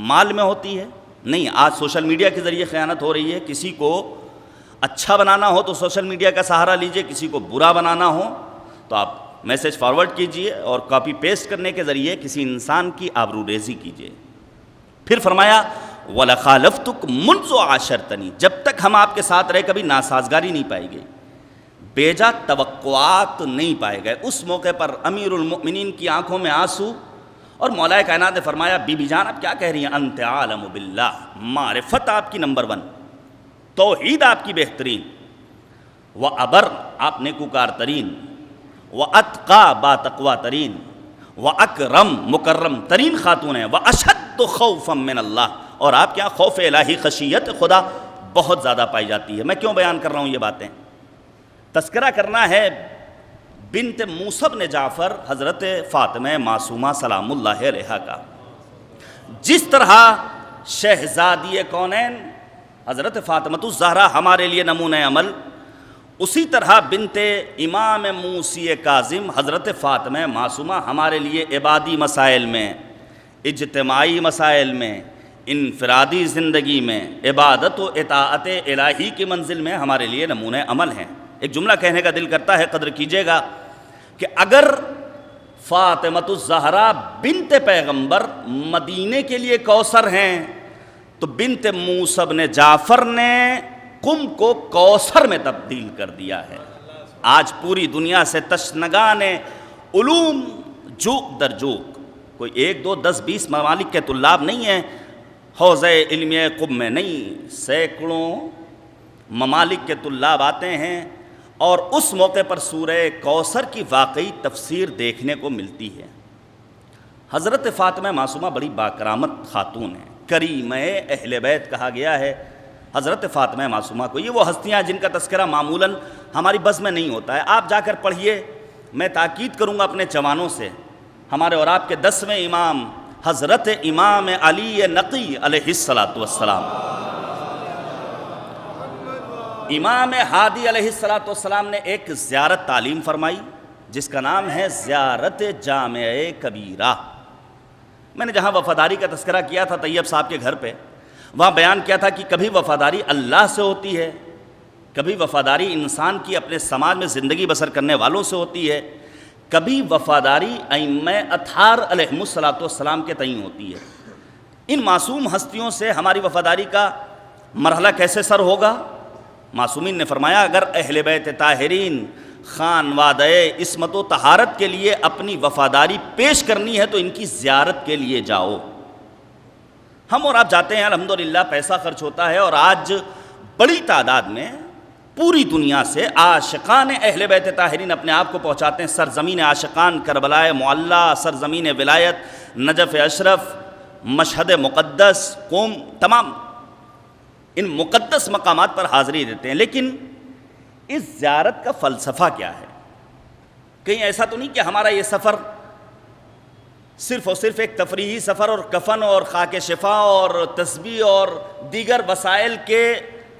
مال میں ہوتی ہے؟ نہیں، آج سوشل میڈیا کے ذریعے خیانت ہو رہی ہے۔ کسی کو اچھا بنانا ہو تو سوشل میڈیا کا سہارا لیجئے، کسی کو برا بنانا ہو تو آپ میسج فارورڈ کیجئے اور کاپی پیسٹ کرنے کے ذریعے کسی انسان کی آبروریزی کیجئے۔ پھر فرمایا وَلَخَالَفْتُكْ مُنْذُ عَاشَرْتَنِي، جب تک ہم آپ کے ساتھ رہے کبھی ناسازگاری نہیں پائی گئی، بیجا توقعات نہیں پائے گئے۔ اس موقع پر امیر المؤمنین کی آنکھوں میں آنسو، اور مولا کائنات نے فرمایا بی بی جان آپ کیا کہہ رہی ہیں؟ انت عالم باللہ، معرفت آپ کی نمبر 1، توحید آپ کی بہترین، وَأَبَرْ آپ نیکوکار ترین، وَأَتْقَى با تقوی ترین، وَأَكْرَمْ مکرم ترین خاتون ہیں، وَأَشَدُّ خَوْفًا مِّنَ اللَّهِ، اور آپ کے یہاں خوف الہی خشیت خدا بہت زیادہ پائی جاتی ہے۔ میں کیوں بیان کر رہا ہوں یہ باتیں؟ تذکرہ کرنا ہے بنت موسیٰ بن جعفر حضرت فاطمہ معصومہ سلام اللہ علیہا کا۔ جس طرح شہزادی کونین حضرت فاطمۃ الزہرا ہمارے لیے نمونہ عمل، اسی طرح بنت امام موسی کاظم حضرت فاطمہ معصومہ ہمارے لیے عبادی مسائل میں، اجتماعی مسائل میں، انفرادی زندگی میں، عبادت و اطاعت الہی کی منزل میں ہمارے لیے نمونہ عمل ہیں۔ ایک جملہ کہنے کا دل کرتا ہے، قدر کیجئے گا، کہ اگر فاطمۃ الزہرا بنت پیغمبر مدینے کے لیے کوثر ہیں تو بنت موسیٰ بن جعفر نے قم کو کوثر میں تبدیل کر دیا ہے۔ آج پوری دنیا سے تشنگان علوم جوق در جوق، کوئی 1 2 10 20 ممالک کے طلاب نہیں ہیں حوزہ علمیہ قم میں، نہیں، سینکڑوں ممالک کے طلاب آتے ہیں اور اس موقع پر سورہ کوثر کی واقعی تفسیر دیکھنے کو ملتی ہے۔ حضرت فاطمہ معصومہ بڑی باکرامت خاتون ہیں، کریمہ اہل بیت کہا گیا ہے حضرت فاطمہ معصومہ کو۔ یہ وہ ہستیاں جن کا تذکرہ معمولاً ہماری بس میں نہیں ہوتا ہے، آپ جا کر پڑھیے۔ میں تاکید کروں گا اپنے جوانوں سے، ہمارے اور آپ کے 10ویں امام حضرت امام علی نقی علیہ السلام، امام ہادی علیہ السلام نے ایک زیارت تعلیم فرمائی جس کا نام ہے زیارت جامع کبیرہ۔ میں نے جہاں وفاداری کا تذکرہ کیا تھا طیب صاحب کے گھر پہ، وہاں بیان کیا تھا کہ کبھی وفاداری اللہ سے ہوتی ہے، کبھی وفاداری انسان کی اپنے سماج میں زندگی بسر کرنے والوں سے ہوتی ہے، کبھی وفاداری ائمہ اطہار علیہم السلام کے تئیں ہوتی ہے۔ ان معصوم ہستیوں سے ہماری وفاداری کا مرحلہ کیسے سر ہوگا؟ معصومین نے فرمایا اگر اہل بیت طاہرین خانوادہ عصمت و طہارت کے لیے اپنی وفاداری پیش کرنی ہے تو ان کی زیارت کے لیے جاؤ۔ ہم اور آپ جاتے ہیں، الحمدللہ پیسہ خرچ ہوتا ہے، اور آج بڑی تعداد میں پوری دنیا سے عاشقان اہل بیت طاہرین اپنے آپ کو پہنچاتے ہیں سرزمین عاشقان کربلا معلی، سرزمین ولایت نجف اشرف، مشہد مقدس، قوم، تمام ان مقدس مقامات پر حاضری دیتے ہیں۔ لیکن اس زیارت کا فلسفہ کیا ہے؟ کہیں ایسا تو نہیں کہ ہمارا یہ سفر صرف اور صرف ایک تفریحی سفر اور کفن اور خاک شفا اور تسبیح اور دیگر وسائل کے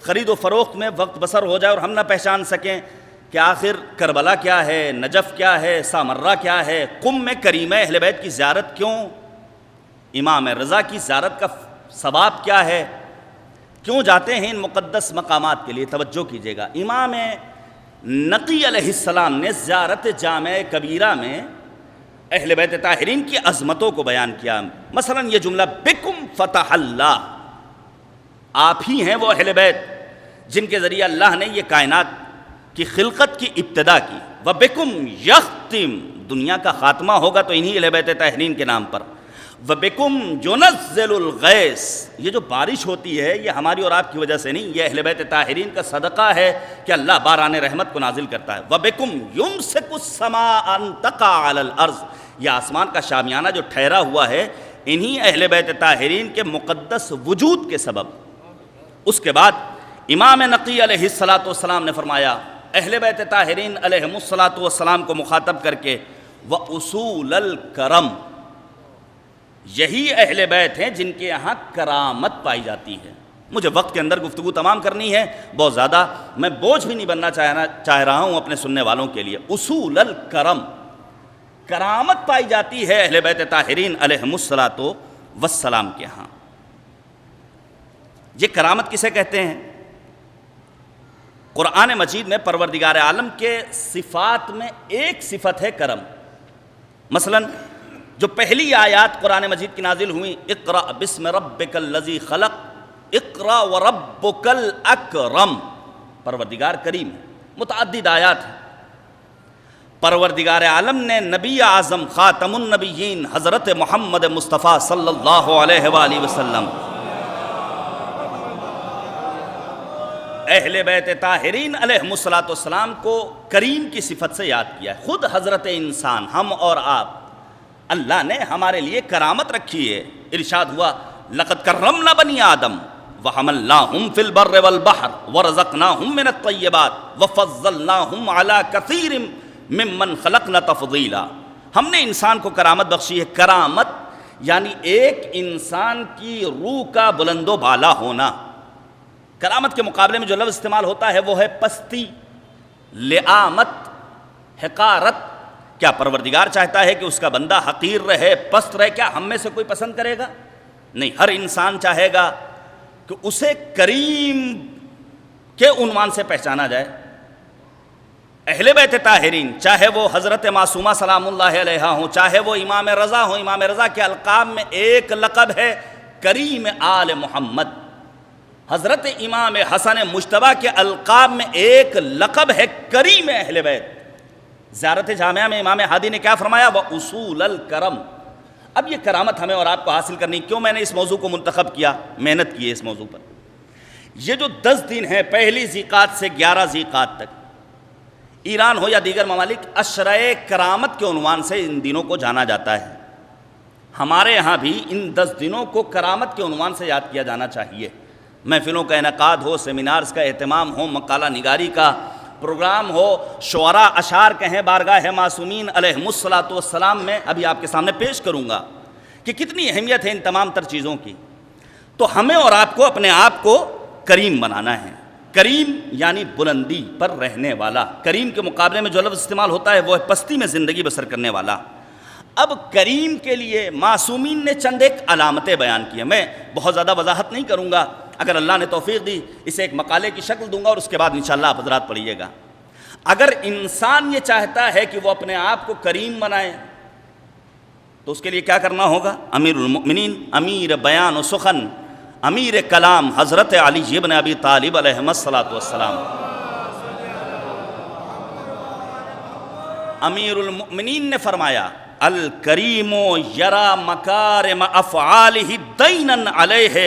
خرید و فروخت میں وقت بسر ہو جائے اور ہم نہ پہچان سکیں کہ آخر کربلا کیا ہے، نجف کیا ہے، سامرہ کیا ہے، قم میں کریمہ اہل بیت کی زیارت کیوں، امام رضا کی زیارت کا ثواب کیا ہے، کیوں جاتے ہیں ان مقدس مقامات کے لیے؟ توجہ کیجیے گا، امام نقی علیہ السلام نے زیارت جامع کبیرہ میں اہل بیت طاہرین کی عظمتوں کو بیان کیا۔ مثلا یہ جملہ بکم فتح اللہ، آپ ہی ہیں وہ اہل بیت جن کے ذریعے اللہ نے یہ کائنات کی خلقت کی ابتدا کی، وبکم یختم، دنیا کا خاتمہ ہوگا تو انہی اہل بیت طاہرین کے نام پر، وبکم ينزل الغیث، یہ جو بارش ہوتی ہے یہ ہماری اور آپ کی وجہ سے نہیں، یہ اہل بیت طاہرین کا صدقہ ہے کہ اللہ باران رحمت کو نازل کرتا ہے۔ وبکم يمسک السماء ان تقع علی الارض، یہ آسمان کا شامیانہ جو ٹھہرا ہوا ہے انہی اہل بیت طاہرین کے مقدس وجود کے سبب۔ اس کے بعد امام نقی علیہ السلام نے فرمایا اہل بیت طاہرین علیہم السلام کو مخاطب کر کے وَأُصُولَ الْكَرَمِ، یہی اہل بیت ہیں جن کے یہاں کرامت پائی جاتی ہے۔ مجھے وقت کے اندر گفتگو تمام کرنی ہے، بہت زیادہ میں بوجھ بھی نہیں بننا چاہ رہا ہوں اپنے سننے والوں کے لیے۔ اصول الکرم، کرامت پائی جاتی ہے اہل بیت طاہرین علیہم السلام کے ہاں۔ یہ کرامت کسے کہتے ہیں؟ قرآن مجید میں پروردگار عالم کے صفات میں ایک صفت ہے کرم۔ مثلا جو پہلی آیات قرآن مجید کی نازل ہوئیں، اقرأ بسم ربک الذی خلق، اقرأ وربک الاکرم، پروردگار کریم ہے۔ متعدد آیات ہیں۔ پروردگار عالم نے نبی اعظم خاتم النبیین حضرت محمد مصطفیٰ صلی اللہ علیہ وآلہ وسلم اہل بیت طاہرین علیہم السلام کو کریم کی صفت سے یاد کیا ہے۔ خود حضرت انسان ہم اور آپ، اللہ نے ہمارے لیے کرامت رکھی ہے۔ ارشاد ہوا لقد کرمنا بنی آدم وحملناہم فی البر والبحر ورزقناہم من الطیبات وفضلناہم علی کثیر ممن خلقنا تفضیلا، ہم نے انسان کو کرامت بخشی ہے۔ کرامت یعنی ایک انسان کی روح کا بلند و بالا ہونا۔ کرامت کے مقابلے میں جو لفظ استعمال ہوتا ہے وہ ہے پستی، لعامت، حقارت۔ کیا پروردگار چاہتا ہے کہ اس کا بندہ حقیر رہے، پست رہے؟ کیا ہم میں سے کوئی پسند کرے گا؟ نہیں، ہر انسان چاہے گا کہ اسے کریم کے عنوان سے پہچانا جائے۔ اہل بیت طاہرین، چاہے وہ حضرت معصومہ سلام اللہ علیہا ہوں، چاہے وہ امام رضا ہوں، امام رضا کے القاب میں ایک لقب ہے کریم آل محمد۔ حضرت امام حسن مجتبیٰ کے القاب میں ایک لقب ہے کریم اہل بیت۔ زیارت جامعہ میں امام ہادی نے کیا فرمایا؟ وَأُصُولَ الْكَرَمِ۔ اب یہ کرامت ہمیں اور آپ کو حاصل کرنی، کیوں میں نے اس موضوع کو منتخب کیا، محنت کی ہے اس موضوع پر۔ یہ جو 10 دن ہیں، پہلی ذیقات سے 11 ذیقات تک، ایران ہو یا دیگر ممالک، عشرۂ کرامت کے عنوان سے ان دنوں کو جانا جاتا ہے۔ ہمارے یہاں بھی ان 10 دنوں کو کرامت کے عنوان سے یاد کیا جانا چاہیے. محفلوں کا انعقاد ہو، سیمینارز کا اہتمام ہو، مقالہ نگاری کا پروگرام ہو، شعراء اشعار کہیں بارگاہ معصومین علیہم الصلاۃ والسلام میں ابھی آپ کے سامنے پیش کروں گا کہ کتنی اہمیت ہے ان تمام تر چیزوں کی. تو ہمیں اور آپ کو اپنے آپ کو کریم بنانا ہے. کریم یعنی بلندی پر رہنے والا. کریم کے مقابلے میں جو لفظ استعمال ہوتا ہے وہ ہے پستی میں زندگی بسر کرنے والا. اب کریم کے لیے معصومین نے چند ایک علامتیں بیان کی ہیں. میں بہت زیادہ وضاحت نہیں کروں گا، اگر اللہ نے توفیق دی اسے ایک مقالے کی شکل دوں گا اور اس کے بعد انشاءاللہ آپ حضرات پڑھیے گا. اگر انسان یہ چاہتا ہے کہ وہ اپنے آپ کو کریم بنائے تو اس کے لیے کیا کرنا ہوگا؟ امیر المؤمنین، امیر بیان و سخن، امیر کلام حضرت علی ابن ابی طالب علیہ الصلاۃ والسلام، امیر المؤمنین نے فرمایا الکریم یرا مکارم افعالہ دینا علیہ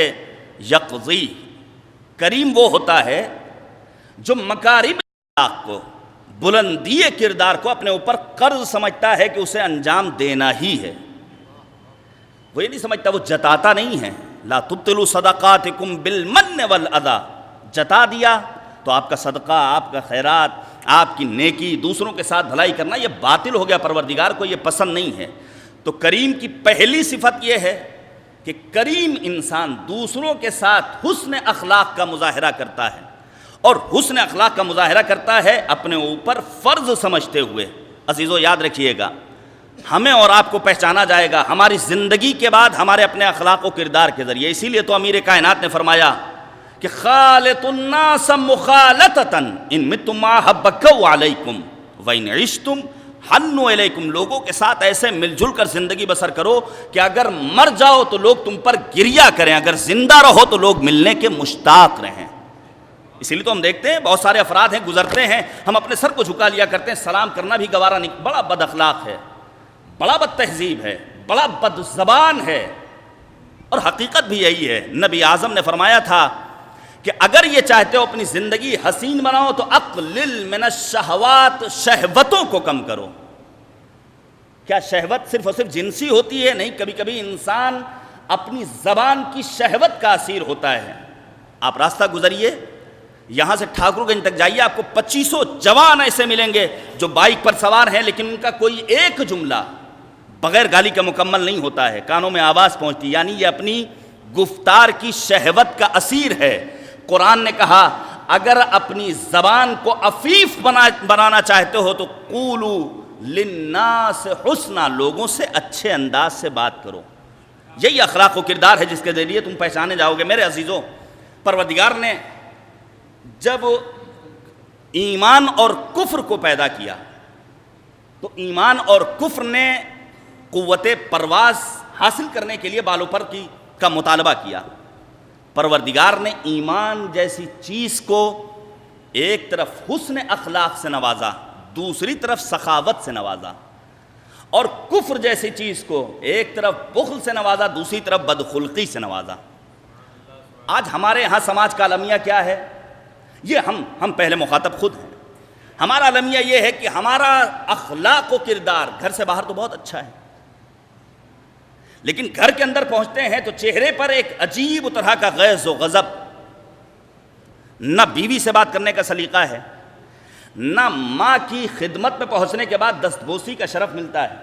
یقضی. کریم وہ ہوتا ہے جو مکارم اخلاق کو، بلندی کردار کو اپنے اوپر قرض سمجھتا ہے کہ اسے انجام دینا ہی ہے. وہ یہ نہیں سمجھتا، وہ جتاتا نہیں ہے. لا تبطلوا صدقاتکم بالمن والاذی. جتا دیا تو آپ کا صدقہ، آپ کا خیرات، آپ کی نیکی، دوسروں کے ساتھ بھلائی کرنا یہ باطل ہو گیا، پروردگار کو یہ پسند نہیں ہے. تو کریم کی پہلی صفت یہ ہے کہ کریم انسان دوسروں کے ساتھ حسن اخلاق کا مظاہرہ کرتا ہے، اور حسن اخلاق کا مظاہرہ کرتا ہے اپنے اوپر فرض سمجھتے ہوئے. عزیزو یاد رکھیے گا، ہمیں اور آپ کو پہچانا جائے گا ہماری زندگی کے بعد ہمارے اپنے اخلاق و کردار کے ذریعے. اسی لیے تو امیر کائنات نے فرمایا کہ خالط الناس مخالطتا ان متم حبکوا علیکم وان عشتم حنوا الیکم. لوگوں کے ساتھ ایسے مل جل کر زندگی بسر کرو کہ اگر مر جاؤ تو لوگ تم پر گریہ کریں، اگر زندہ رہو تو لوگ ملنے کے مشتاق رہیں. اسی لیے تو ہم دیکھتے ہیں بہت سارے افراد ہیں گزرتے ہیں، ہم اپنے سر کو جھکا لیا کرتے ہیں، سلام کرنا بھی گوارا نہیں. بڑا بد اخلاق ہے، بڑا بد تہذیب ہے، بڑا بد زبان ہے. اور حقیقت بھی یہی ہے. نبی اعظم نے فرمایا تھا کہ اگر یہ چاہتے ہو اپنی زندگی حسین بناؤ تو اقلل من الشہوات، شہوتوں کو کم کرو. کیا شہوت صرف اور صرف جنسی ہوتی ہے؟ نہیں، کبھی کبھی انسان اپنی زبان کی شہوت کا اسیر ہوتا ہے. آپ راستہ گزریے، یہاں سے ٹھاکر گنج تک جائیے، آپ کو 2500 جوان ایسے ملیں گے جو بائک پر سوار ہیں، لیکن ان کا کوئی ایک جملہ بغیر گالی کا مکمل نہیں ہوتا ہے، کانوں میں آواز پہنچتی. یعنی یہ اپنی گفتار کی شہوت کا اسیر ہے. قرآن نے کہا اگر اپنی زبان کو عفیف بنانا چاہتے ہو تو قولو للناس حسنا، لوگوں سے اچھے انداز سے بات کرو. یہی اخلاق و کردار ہے جس کے ذریعے تم پہچانے جاؤ گے. میرے عزیزوں، پروردگار نے جب ایمان اور کفر کو پیدا کیا تو ایمان اور کفر نے قوت پرواز حاصل کرنے کے لیے بالوں پر کا مطالبہ کیا. پروردگار نے ایمان جیسی چیز کو ایک طرف حسن اخلاق سے نوازا، دوسری طرف سخاوت سے نوازا، اور کفر جیسی چیز کو ایک طرف بخل سے نوازا، دوسری طرف بدخلقی سے نوازا. آج ہمارے ہاں سماج کا المیہ کیا ہے؟ یہ ہم پہلے مخاطب خود ہیں. ہمارا المیہ یہ ہے کہ ہمارا اخلاق و کردار گھر سے باہر تو بہت اچھا ہے، لیکن گھر کے اندر پہنچتے ہیں تو چہرے پر ایک عجیب طرح کا غیظ و غضب. نہ بیوی سے بات کرنے کا سلیقہ ہے، نہ ماں کی خدمت میں پہنچنے کے بعد دستبوسی کا شرف ملتا ہے،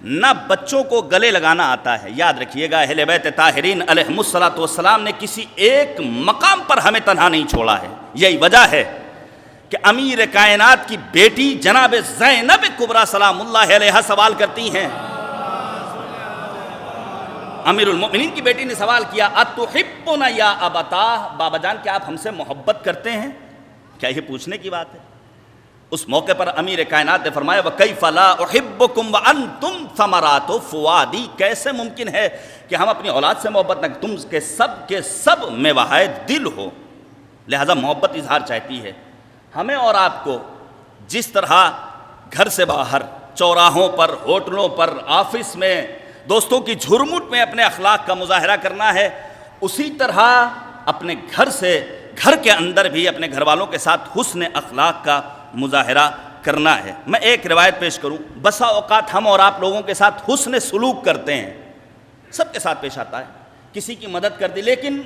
نہ بچوں کو گلے لگانا آتا ہے. یاد رکھیے گا اہل بیت طاہرین علیہم الصلاۃ والسلام نے کسی ایک مقام پر ہمیں تنہا نہیں چھوڑا ہے. یہی وجہ ہے کہ امیر کائنات کی بیٹی جناب زینب کبریٰ سلام اللہ علیہا سوال کرتی ہیں. امیر المؤمنین کی بیٹی نے سوال کیا اتحبنا یا ابتاہ، بابا جان کیا آپ ہم سے محبت کرتے ہیں؟ کیا یہ پوچھنے کی بات ہے؟ اس موقع پر امیر کائنات نے فرمایا وَكَيْفَ لَا أُحِبُّكُمْ وَأَنْتُمْ ثَمَرَاتُ فُؤَادِي، کیسے ممکن ہے کہ ہم اپنی اولاد سے محبت نہ، تم کے سب میوہائے دل ہو. لہذا محبت اظہار چاہتی ہے. ہمیں اور آپ کو جس طرح گھر سے باہر، چوراہوں پر، ہوٹلوں پر، آفس میں، دوستوں کی جھرمٹ میں اپنے اخلاق کا مظاہرہ کرنا ہے، اسی طرح اپنے گھر کے اندر بھی اپنے گھر والوں کے ساتھ حسن اخلاق کا مظاہرہ کرنا ہے۔ میں ایک روایت پیش کروں، بسا اوقات ہم اور آپ لوگوں کے ساتھ حسن سلوک کرتے ہیں، سب کے ساتھ پیش آتا ہے، کسی کی مدد کر دی، لیکن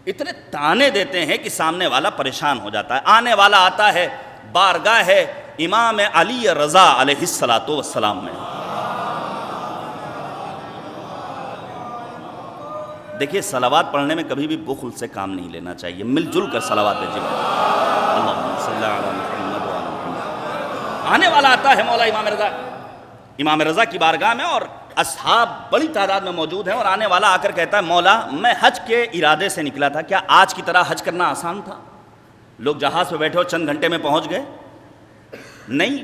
اتنے تانے دیتے ہیں کہ سامنے والا پریشان ہو جاتا ہے۔ آنے والا آتا ہے بارگاہ ہے امام علی رضا علیہ السلام میں، دیکھیے صلوات پڑھنے میں کبھی بھی بخل سے کام نہیں لینا چاہیے، مل جل کر صلوات بھیجیے۔ اللہم صلی علی محمد وعلی محمد۔ آنے والا آتا ہے مولا امام رضا کی بارگاہ میں، اور اصحاب بڑی تعداد میں موجود ہیں، اور آنے والا آ کر کہتا ہے مولا میں حج کے ارادے سے نکلا تھا، کیا آج کی طرح حج کرنا آسان تھا؟ لوگ جہاز پہ بیٹھے اور چند گھنٹے میں پہنچ گئے؟ نہیں،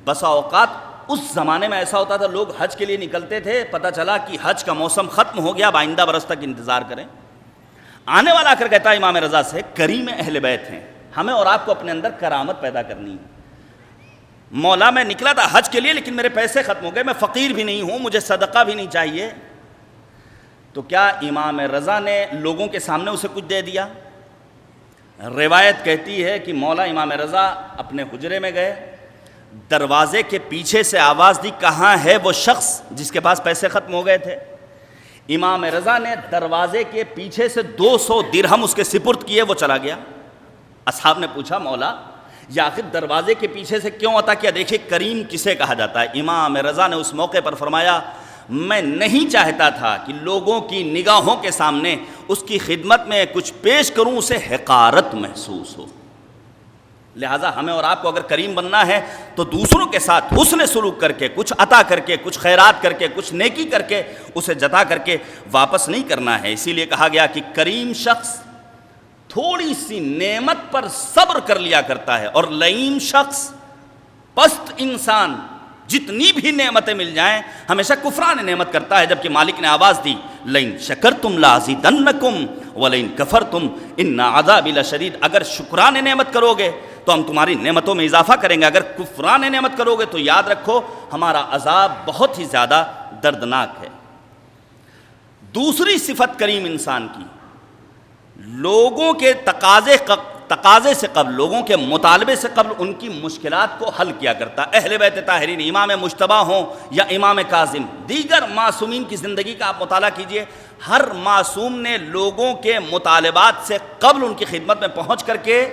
بسا اوقات اس زمانے میں ایسا ہوتا تھا، لوگ حج کے لیے نکلتے تھے، پتہ چلا کہ حج کا موسم ختم ہو گیا، اب آئندہ برس تک انتظار کریں۔ آنے والا آ کر کہتا ہے امام رضا سے کریم اہل بیت ہیں، ہمیں اور آپ کو اپنے اندر کرامت پیدا کرنی ہے۔ مولا میں نکلا تھا حج کے لیے لیکن میرے پیسے ختم ہو گئے، میں فقیر بھی نہیں ہوں، مجھے صدقہ بھی نہیں چاہیے، تو کیا امام رضا نے لوگوں کے سامنے اسے کچھ دے دیا؟ روایت کہتی ہے کہ مولا امام رضا اپنے حجرے میں گئے، دروازے کے پیچھے سے آواز دی کہاں ہے وہ شخص جس کے پاس پیسے ختم ہو گئے تھے؟ امام رضا نے دروازے کے پیچھے سے 200 درہم اس کے سپرد کیے، وہ چلا گیا۔ اصحاب نے پوچھا مولا یا آخر دروازے کے پیچھے سے کیوں عطا کیا؟ دیکھیں کریم کسے کہا جاتا ہے۔ امام رضا نے اس موقع پر فرمایا میں نہیں چاہتا تھا کہ لوگوں کی نگاہوں کے سامنے اس کی خدمت میں کچھ پیش کروں، اسے حقارت محسوس ہو، لہٰذا ہمیں اور آپ کو اگر کریم بننا ہے تو دوسروں کے ساتھ حسن سلوک کر کے، کچھ عطا کر کے، کچھ خیرات کر کے، کچھ نیکی کر کے، اسے جتا کر کے واپس نہیں کرنا ہے۔ اسی لیے کہا گیا کہ کریم شخص تھوڑی سی نعمت پر صبر کر لیا کرتا ہے، اور لئیم شخص، پست انسان، جتنی بھی نعمتیں مل جائیں ہمیشہ کفران نعمت کرتا ہے، جبکہ مالک نے آواز دی لئن شکرتم لازیدنکم ولئن کفرتم ان عذابی لشدید، اگر شکران نعمت کرو گے تو ہم تمہاری نعمتوں میں اضافہ کریں گے، اگر کفران نعمت کرو گے تو یاد رکھو ہمارا عذاب بہت ہی زیادہ دردناک ہے۔ دوسری صفت کریم انسان کی، لوگوں کے تقاضے سے قبل، لوگوں کے مطالبے سے قبل ان کی مشکلات کو حل کیا کرتا۔ اہل بیت طاہرین، امام مجتبیٰ ہوں یا امام کاظم، دیگر معصومین کی زندگی کا آپ مطالعہ کیجئے، ہر معصوم نے لوگوں کے مطالبات سے قبل ان کی خدمت میں پہنچ کر کے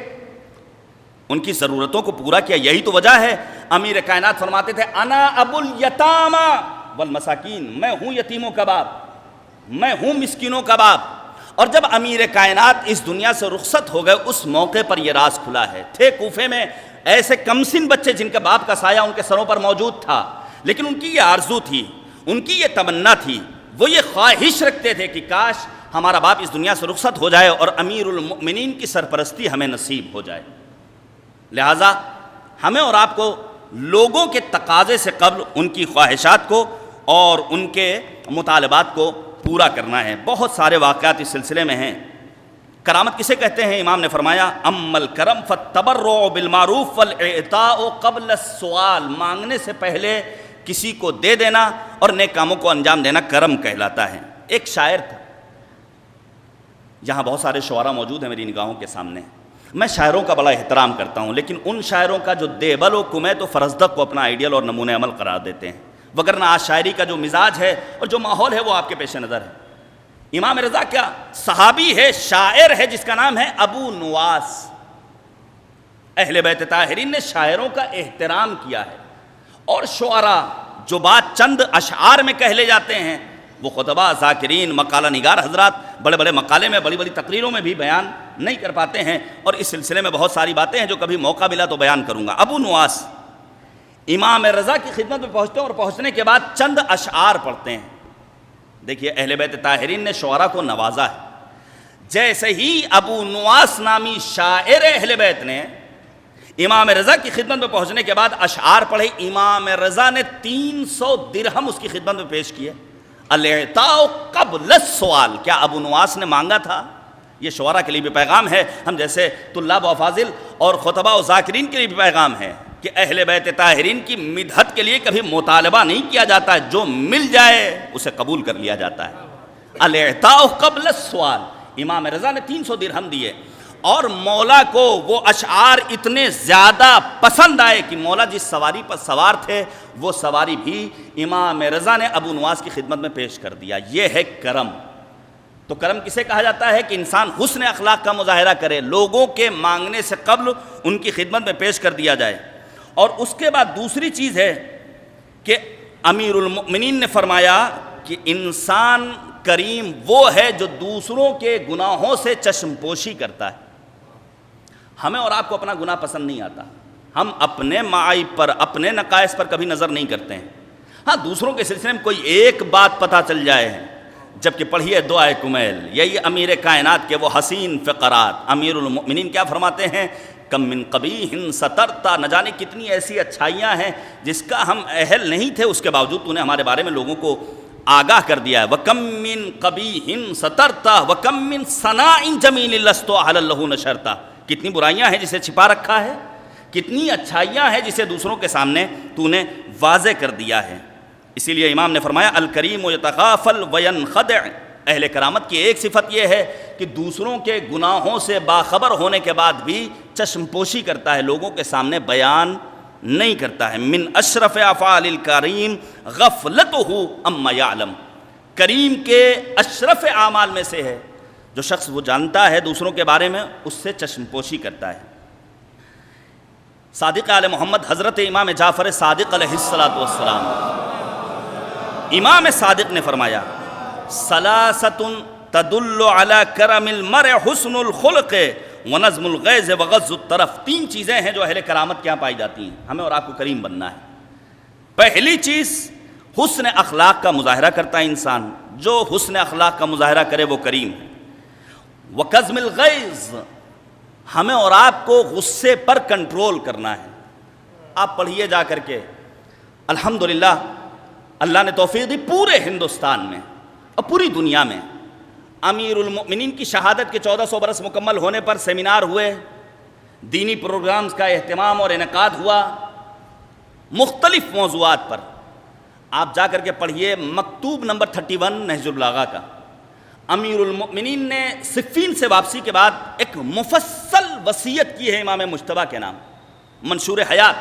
ان کی ضرورتوں کو پورا کیا۔ یہی تو وجہ ہے امیر کائنات فرماتے تھے انا ابو الیتاما والمساکین، میں ہوں یتیموں کا باپ، میں ہوں مسکینوں کا باپ۔ اور جب امیر کائنات اس دنیا سے رخصت ہو گئے اس موقع پر یہ راز کھلا ہے۔ تھے کوفے میں ایسے کمسن بچے جن کے باپ کا سایہ ان کے سروں پر موجود تھا، لیکن ان کی یہ آرزو تھی، ان کی یہ تمنا تھی، وہ یہ خواہش رکھتے تھے کہ کاش ہمارا باپ اس دنیا سے رخصت ہو جائے اور امیر المؤمنین کی سرپرستی ہمیں نصیب ہو جائے۔ لہٰذا ہمیں اور آپ کو لوگوں کے تقاضے سے قبل ان کی خواہشات کو اور ان کے مطالبات کو پورا کرنا ہے۔ بہت سارے واقعات اس سلسلے میں ہیں۔ کرامت کسے کہتے ہیں؟ امام نے فرمایا اما الکرم فالتبرع بالمعروف والاعطاء قبل السؤال، مانگنے سے پہلے کسی کو دے دینا اور نیک کاموں کو انجام دینا کرم کہلاتا ہے۔ ایک شاعر تھا، یہاں بہت سارے شعراء موجود ہیں میری نگاہوں کے سامنے، میں شاعروں کا بڑا احترام کرتا ہوں، لیکن ان شاعروں کا جو دیبل و کمیت و فرزدق کو اپنا آئیڈیل اور نمونہ عمل قرار دیتے ہیں، وگرنہ آج شاعری کا جو مزاج ہے اور جو ماحول ہے وہ آپ کے پیش نظر ہے۔ امام رضا کیا صحابی ہے، شاعر ہے جس کا نام ہے ابو نواس۔ اہل بیت طاہرین نے شاعروں کا احترام کیا ہے، اور شعراء جو بات چند اشعار میں کہہ لے جاتے ہیں وہ خطبہ، ذاکرین، مقالہ نگار حضرات بڑے بڑے مقالے میں، بڑی بڑی تقریروں میں بھی بیان نہیں کر پاتے ہیں، اور اس سلسلے میں بہت ساری باتیں ہیں جو کبھی موقع ملا تو بیان کروں گا۔ ابو نواس امام رضا کی خدمت میں پہنچتے ہیں اور پہنچنے کے بعد چند اشعار پڑھتے ہیں۔ دیکھیے اہل بیت طاہرین نے شعراء کو نوازا ہے، جیسے ہی ابو نواس نامی شاعر اہل بیت نے امام رضا کی خدمت میں پہنچنے کے بعد اشعار پڑھے، امام رضا نے 300 درہم اس کی خدمت میں پیش کیے۔ الاعطاء قبل السؤال، کیا ابو نواس نے مانگا تھا؟ یہ شعراء کے لیے بھی پیغام ہے، ہم جیسے طلاب و افاضل اور خطباء و ذاکرین کے لیے بھی پیغام ہے کہ اہل بیت طاہرین کی مدحت کے لیے کبھی مطالبہ نہیں کیا جاتا ہے، جو مل جائے اسے قبول کر لیا جاتا ہے۔ الاعطاء قبل السؤال، امام رضا نے 300 درہم دیے، اور مولا کو وہ اشعار اتنے زیادہ پسند آئے کہ مولا جس سواری پر سوار تھے وہ سواری بھی امام رضا نے ابو نواس کی خدمت میں پیش کر دیا. یہ ہے کرم. تو کرم کسے کہا جاتا ہے؟ کہ انسان حسن اخلاق کا مظاہرہ کرے, لوگوں کے مانگنے سے قبل ان کی خدمت میں پیش کر دیا جائے. اور اس کے بعد دوسری چیز ہے کہ امیر المؤمنین نے فرمایا کہ انسان کریم وہ ہے جو دوسروں کے گناہوں سے چشم پوشی کرتا ہے. ہمیں اور آپ کو اپنا گناہ پسند نہیں آتا, ہم اپنے معائب پر, اپنے نقائص پر کبھی نظر نہیں کرتے ہیں. ہاں دوسروں کے سلسلے میں کوئی ایک بات پتہ چل جائے, جبکہ پڑھیے دعائے کمیل, یہی امیر کائنات کے وہ حسین فقرات. امیر المؤمنین کیا فرماتے ہیں؟ کم من قبیح سترتا, نہ جانے کتنی ایسی اچھائیاں ہیں جس کا ہم اہل نہیں تھے, اس کے باوجود تو نے ہمارے بارے میں لوگوں کو آگاہ کر دیا ہے. وَكَم مِّن قَبِيحٍ سَتَرْتَ وَكَم مِّن صَنَاعٍ جَمِيلٍ لَسْتُ عَلَى اللَّهُ نَشَرْتَ. کتنی برائیاں ہیں جسے چھپا رکھا ہے, کتنی اچھائیاں ہیں جسے دوسروں کے سامنے تو نے واضح کر دیا ہے. اسی لیے امام نے فرمایا الکریم یتغافل وینخدع. اہل کرامت کی ایک صفت یہ ہے کہ دوسروں کے گناہوں سے باخبر ہونے کے بعد بھی چشم پوشی کرتا ہے, لوگوں کے سامنے بیان نہیں کرتا ہے. من اشرف افعال الکریم غفلتہ عما یعلم. کریم کے اشرف اعمال میں سے ہے جو شخص وہ جانتا ہے دوسروں کے بارے میں, اس سے چشم پوشی کرتا ہے. صادق آل محمد حضرت امام جعفر صادق علیہ السلام, امام صادق نے فرمایا ثلاثۃ تدل علی کرم المرء حسن الخلق ونظم الغیظ وغض الطرف. تین چیزیں ہیں جو اہل کرامت کے یہاں پائی جاتی ہیں. ہمیں اور آپ کو کریم بننا ہے. پہلی چیز حسن اخلاق کا مظاہرہ کرتا ہے انسان, جو حسن اخلاق کا مظاہرہ کرے وہ کریم ہے. وقظم الغیظ, ہمیں اور آپ کو غصے پر کنٹرول کرنا ہے. آپ پڑھیے جا کر کے, الحمدللہ اللہ نے توفیق دی پورے ہندوستان میں اور پوری دنیا میں امیر المؤمنین کی شہادت کے 1400 برس مکمل ہونے پر سیمینار ہوئے, دینی پروگرامز کا اہتمام اور انعقاد ہوا مختلف موضوعات پر. آپ جا کر کے پڑھیے مکتوب نمبر 31 نہج البلاغہ کا. امیر المؤمنین نے صفین سے واپسی کے بعد ایک مفصل وصیت کی ہے امام مجتبیٰ کے نام, منشور حیات,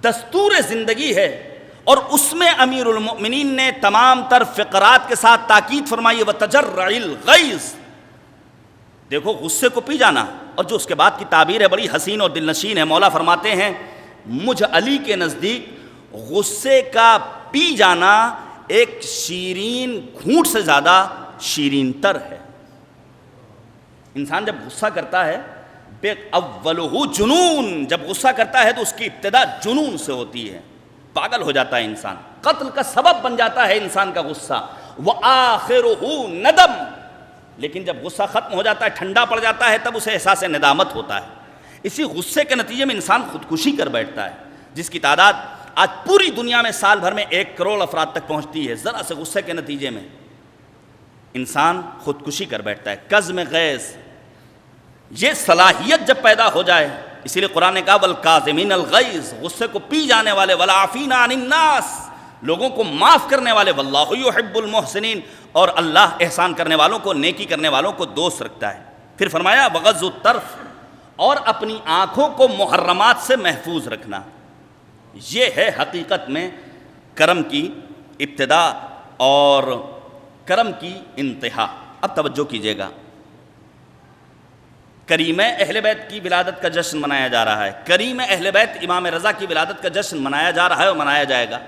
دستور زندگی ہے, اور اس میں امیر المؤمنین نے تمام تر فقرات کے ساتھ تاکید فرمائی وتجرع الغیظ. دیکھو غصے کو پی جانا, اور جو اس کے بعد کی تعبیر ہے بڑی حسین اور دل نشین ہے. مولا فرماتے ہیں مجھ علی کے نزدیک غصے کا پی جانا ایک شیرین گھونٹ سے زیادہ شیرین تر ہے. انسان جب غصہ کرتا ہے بے اولہ جنون, جب غصہ کرتا ہے تو اس کی ابتدا جنون سے ہوتی ہے, پاگل ہو جاتا ہے انسان, قتل کا سبب بن جاتا ہے انسان کا غصہ. وآخرہ ندم, لیکن جب غصہ ختم ہو جاتا ہے, ٹھنڈا پڑ جاتا ہے, تب اسے احساس ندامت ہوتا ہے. اسی غصے کے نتیجے میں انسان خودکشی کر بیٹھتا ہے, جس کی تعداد آج پوری دنیا میں سال بھر میں 1 کروڑ افراد تک پہنچتی ہے. ذرا سے غصے کے نتیجے میں انسان خودکشی کر بیٹھتا ہے. قزم غیظ, یہ صلاحیت جب پیدا ہو جائے, اسی لیے قرآن نے کہا والکاظمین الغیظ, غصے کو پی جانے والے, والعافین عن الناس, لوگوں کو معاف کرنے والے, واللہ یحب المحسنین, اور اللہ احسان کرنے والوں کو, نیکی کرنے والوں کو دوست رکھتا ہے. پھر فرمایا وغض الطرف, اور اپنی آنکھوں کو محرمات سے محفوظ رکھنا. یہ ہے حقیقت میں کرم کی ابتدا اور کرم کی انتہا. اب توجہ کیجیے گا, کریم اہل بیت کی ولادت کا جشن منایا جا رہا ہے, کریم اہل بیت امام رضا کی ولادت کا جشن منایا جا رہا ہے اور منایا جائے گا.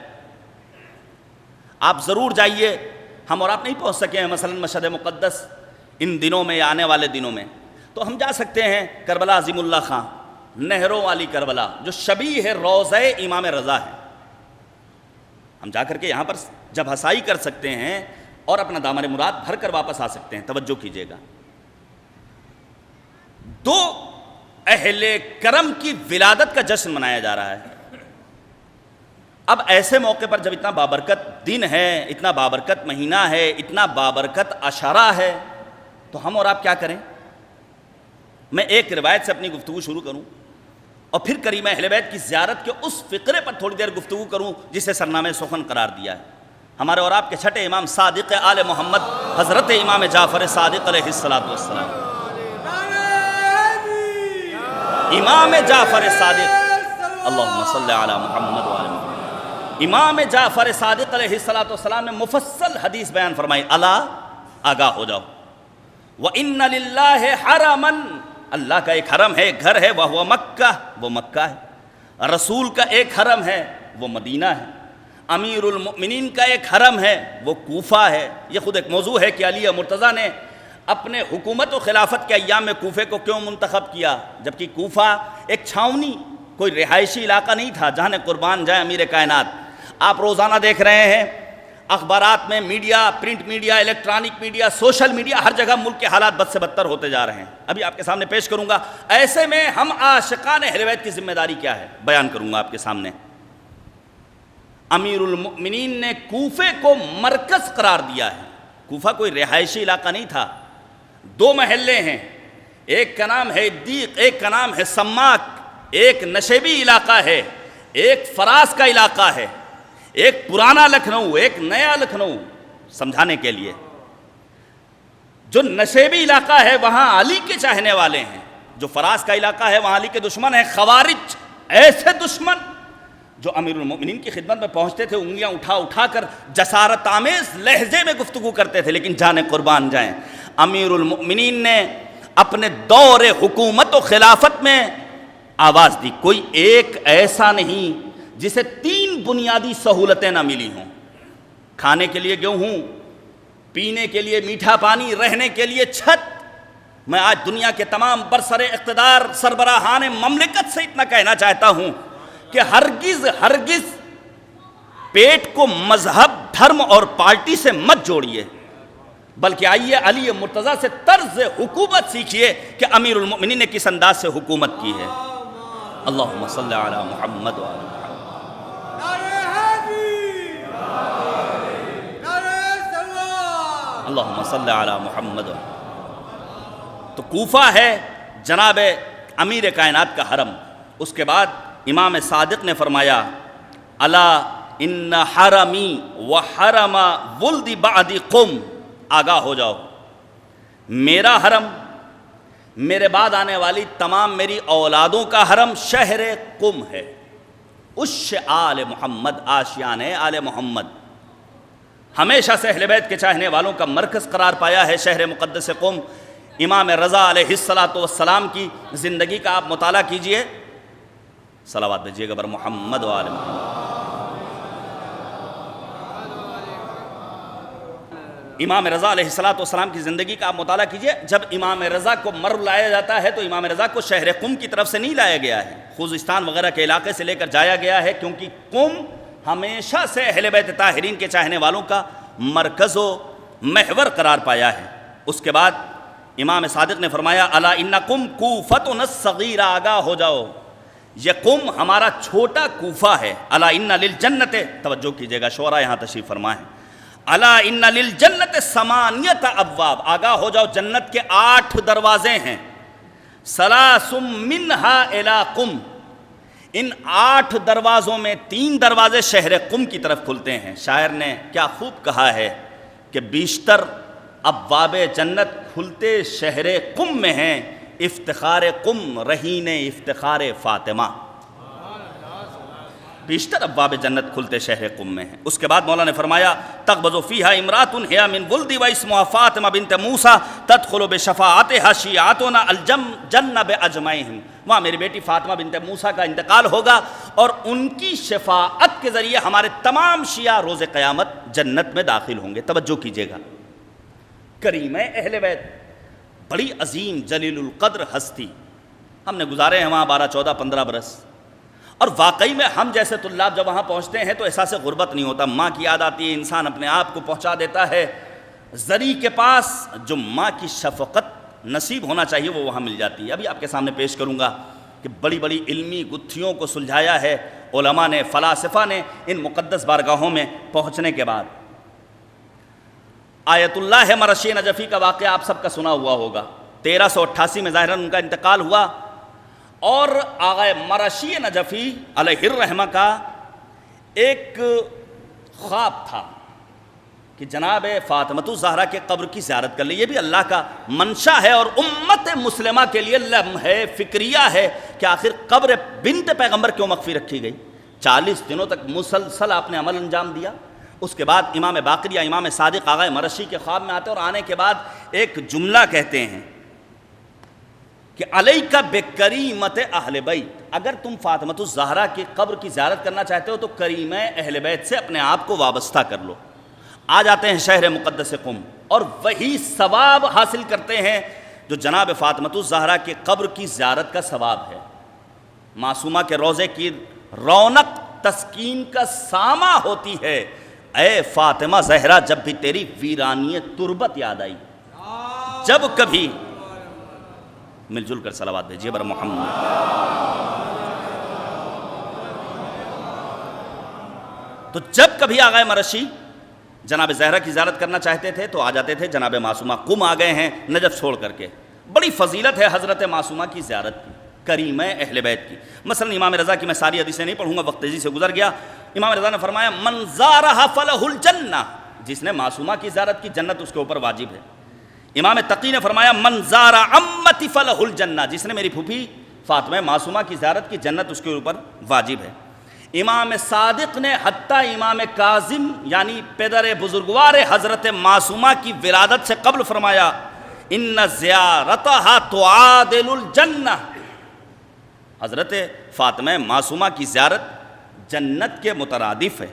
آپ ضرور جائیے, ہم اور آپ نہیں پہنچ سکے ہیں مثلا مشہد مقدس ان دنوں میں یا آنے والے دنوں میں, تو ہم جا سکتے ہیں کربلا عظیم اللہ خان, نہروں والی کربلا جو شبیہ ہے روضہ امام رضا ہے. ہم جا کر کے یہاں پر جب ہسائی کر سکتے ہیں اور اپنا دامن مراد بھر کر واپس آ سکتے ہیں. توجہ کیجیے گا, 2 اہل کرم کی ولادت کا جشن منایا جا رہا ہے. اب ایسے موقع پر جب اتنا بابرکت دن ہے, اتنا بابرکت مہینہ ہے, اتنا بابرکت عشرہ ہے, تو ہم اور آپ کیا کریں؟ میں ایک روایت سے اپنی گفتگو شروع کروں اور پھر کریم اہل بیت کی زیارت کے اس فقرے پر تھوڑی دیر گفتگو کروں جسے سرنامہ سخن قرار دیا ہے. ہمارے اور آپ کے چھٹے امام صادق آل محمد حضرت امام جعفر صادق علیہ السلام. امام جعفر صادق، اللہم صلی علی محمد وآل محمد، امام جعفر صادق علیہ السلام نے مفصل حدیث بیان فرمائی، الا آگاہ ہو جاؤ، وَإِنَّ لِلَّهِ حَرَمًا، اللہ کا ایک حرم ہے، ایک گھر ہے، وَهُوَ مکہ، وہ مکہ ہے، رسول کا ایک حرم ہے، وہ مدینہ ہے، امیر المؤمنین کا ایک حرم ہے، وہ کوفہ ہے۔ یہ خود ایک موضوع ہے کہ علی مرتضیٰ نے اپنے حکومت و خلافت کے ایام میں کوفے کو کیوں منتخب کیا، جبکہ کوفہ ایک چھاؤنی، کوئی رہائشی علاقہ نہیں تھا جہاں قربان جائے امیر کائنات۔ آپ روزانہ دیکھ رہے ہیں اخبارات میں، media, print media, electronic media, social media, ہر جگہ ملک کے حالات بد سے بدتر ہوتے جا رہے ہیں۔ ابھی آپ کے سامنے پیش کروں گا، ایسے میں ہم عاشقان اہل بیت کی ذمہ داری کیا ہے بیان کروں گا آپ کے سامنے۔ امیر المؤمنین نے کوفے کو مرکز قرار دیا ہے۔ کوفہ کوئی رہائشی علاقہ نہیں تھا، دو محلے ہیں، ایک کا نام ہے دیق، ایک کا نام ہے سماک، ایک نشیبی علاقہ ہے، ایک فراس کا علاقہ ہے، ایک پرانا لکھنؤ، ایک نیا لکھنؤ۔ سمجھانے کے لیے، جو نشیبی علاقہ ہے وہاں علی کے چاہنے والے ہیں، جو فراس کا علاقہ ہے وہاں علی کے دشمن ہیں، خوارج، ایسے دشمن جو امیر المؤمنین کی خدمت میں پہنچتے تھے، انگلیاں اٹھا اٹھا کر جسارت آمیز لہجے میں گفتگو کرتے تھے، لیکن جانے قربان جائیں، امیر المؤمنین نے اپنے دور حکومت و خلافت میں آواز دی، کوئی ایک ایسا نہیں جسے 3 بنیادی سہولتیں نہ ملی ہوں، کھانے کے لیے گیہوں، پینے کے لیے میٹھا پانی، رہنے کے لیے چھت۔ میں آج دنیا کے تمام برسر اقتدار سربراہان مملکت سے اتنا کہنا چاہتا ہوں کہ ہرگز پیٹ کو مذہب، دھرم اور پارٹی سے مت جوڑیے، بلکہ آئیے علی مرتضیٰ سے طرز حکومت سیکھیے کہ امیر المؤمنین نے کس انداز سے حکومت کی ہے۔ اللہم صلی علی محمد وآل محمد۔ اللہم صلی علی محمد۔ تو کوفہ ہے جناب امیر کائنات کا حرم۔ اس کے بعد امام صادق نے فرمایا، الا ان حرمی وحرم ولد بعدی قم، آگاہ ہو جاؤ، میرا حرم، میرے بعد آنے والی تمام میری اولادوں کا حرم شہر قم ہے۔ عش آل محمد، آشیان آل محمد، ہمیشہ سے اہل بیت کے چاہنے والوں کا مرکز قرار پایا ہے شہر مقدس قم۔ امام رضا علیہ السلام کی زندگی کا آپ مطالعہ کیجئے، صلوات بھیجیے گا بر محمد و آل محمد۔ امام رضا علیہ السلام کی زندگی کا آپ مطالعہ کیجئے۔ جب امام رضا کو مر لایا جاتا ہے تو امام رضا کو شہر قم کی طرف سے نہیں لایا گیا ہے، خوزستان وغیرہ کے علاقے سے لے کر جایا گیا ہے، کیونکہ قم ہمیشہ سے اہل بیت طاہرین کے چاہنے والوں کا مرکز و محور قرار پایا ہے۔ اس کے بعد امام صادق نے فرمایا، الا ان قم کوفۃ الصغیرہ، آگاہ ہو جاؤ، یہ قم ہمارا چھوٹا کوفہ ہے۔ الا ان للجنت، توجہ کیجئے گا، شعراء یہاں تشریف فرما ہے، الا ان للجنت 8 ابواب، آگاہ ہو جاؤ، جنت کے 8 دروازے ہیں، 3 منها الی قم، ان 8 دروازوں میں 3 دروازے شہر قم کی طرف کھلتے ہیں۔ شاعر نے کیا خوب کہا ہے کہ بیشتر ابواب جنت کھلتے شہر قم میں ہیں، افتخار قم رہین افتخار فاطمہ، بیشتر ابواب جنت کھلتے شہر قم میں ہیں۔ اس کے بعد مولا نے فرمایا، تقبض فیہا امرات ہی من ولدی و اسمها فاطمہ بنت موسیٰ تدخل بشفاعتها شیعاتنا الجنہ باجمعہم، وہاں میری بیٹی فاطمہ بنت موسیٰ کا انتقال ہوگا اور ان کی شفاعت کے ذریعے ہمارے تمام شیعہ روز قیامت جنت میں داخل ہوں گے۔ توجہ کیجئے گا، کریم اہل بیت، بڑی عظیم جلیل القدر ہستی، ہم نے گزارے ہیں وہاں 12، 14، 15 برس، اور واقعی میں ہم جیسے طلاب جب وہاں پہنچتے ہیں تو احساس غربت نہیں ہوتا، ماں کی یاد آتی ہے، انسان اپنے آپ کو پہنچا دیتا ہے زری کے پاس، جو ماں کی شفقت نصیب ہونا چاہیے وہ وہاں مل جاتی ہے۔ ابھی آپ کے سامنے پیش کروں گا کہ بڑی بڑی علمی گتھیوں کو سلجھایا ہے علماء نے، فلاسفہ نے ان مقدس بارگاہوں میں پہنچنے کے بعد۔ آیت اللہ مرشی نجفی کا واقعہ آپ سب کا سنا ہوا ہوگا، 1388 میں ظاہراً ان کا انتقال ہوا، اور آغا مرشی نجفی علیہ الرحمہ کا ایک خواب تھا، کہ جناب فاطمۃ الزہرا کے قبر کی زیارت کر لیں. یہ بھی اللہ کا منشا ہے اور امت مسلمہ کے لیے لمحہ فکریہ ہے کہ آخر قبر بنت پیغمبر کیوں مخفی رکھی گئی. 40 دنوں تک مسلسل آپ نے عمل انجام دیا. اس کے بعد امام باقر یا امام صادق آغا مرشی کے خواب میں آتے اور آنے کے بعد ایک جملہ کہتے ہیں کہ علیک بکریمت اہل بیت، اگر تم فاطمۃ الزہرا کی قبر کی زیارت کرنا چاہتے ہو تو کریمہ اہل بیت سے اپنے آپ کو وابستہ کر لو. آ جاتے ہیں شہر مقدس قم اور وہی ثواب حاصل کرتے ہیں جو جناب فاطمۃ الزہرا کی قبر کی زیارت کا ثواب ہے. معصومہ کے روضے کی رونق تسکین کا سامہ ہوتی ہے. اے فاطمہ زہرا، جب بھی تیری ویرانی تربت یاد آئی، جب کبھی مل جل کر صلوات بھیجیے بر محمد. تو جب کبھی آغا مرشی جناب زہرا کی زیارت کرنا چاہتے تھے تو آ جاتے تھے. جناب معصومہ قم آ گئے ہیں نجف چھوڑ کر کے. بڑی فضیلت ہے حضرت معصومہ کی زیارت کی، کریمہ اہل بیت کی. مثلا امام رضا کی میں ساری حدیثیں نہیں پڑھوں گا، وقت تیزی سے گزر گیا. امام رضا نے فرمایا من زارہ فلہ الجنہ، جس نے معصومہ کی زیارت کی جنت اس کے اوپر واجب ہے. امام تقی نے فرمایا من زار عمتی فلہ الجنہ، جس نے میری پھوپھی فاطمہ معصومہ کی زیارت کی جنت اس کے اوپر واجب ہے. امام صادق نے حتیٰ امام کاظم یعنی پدر بزرگوار حضرت معصومہ کی ولادت سے قبل فرمایا ان زیارتہا تعادل الجنہ، حضرت فاطمہ معصومہ کی زیارت جنت کے مترادف ہے.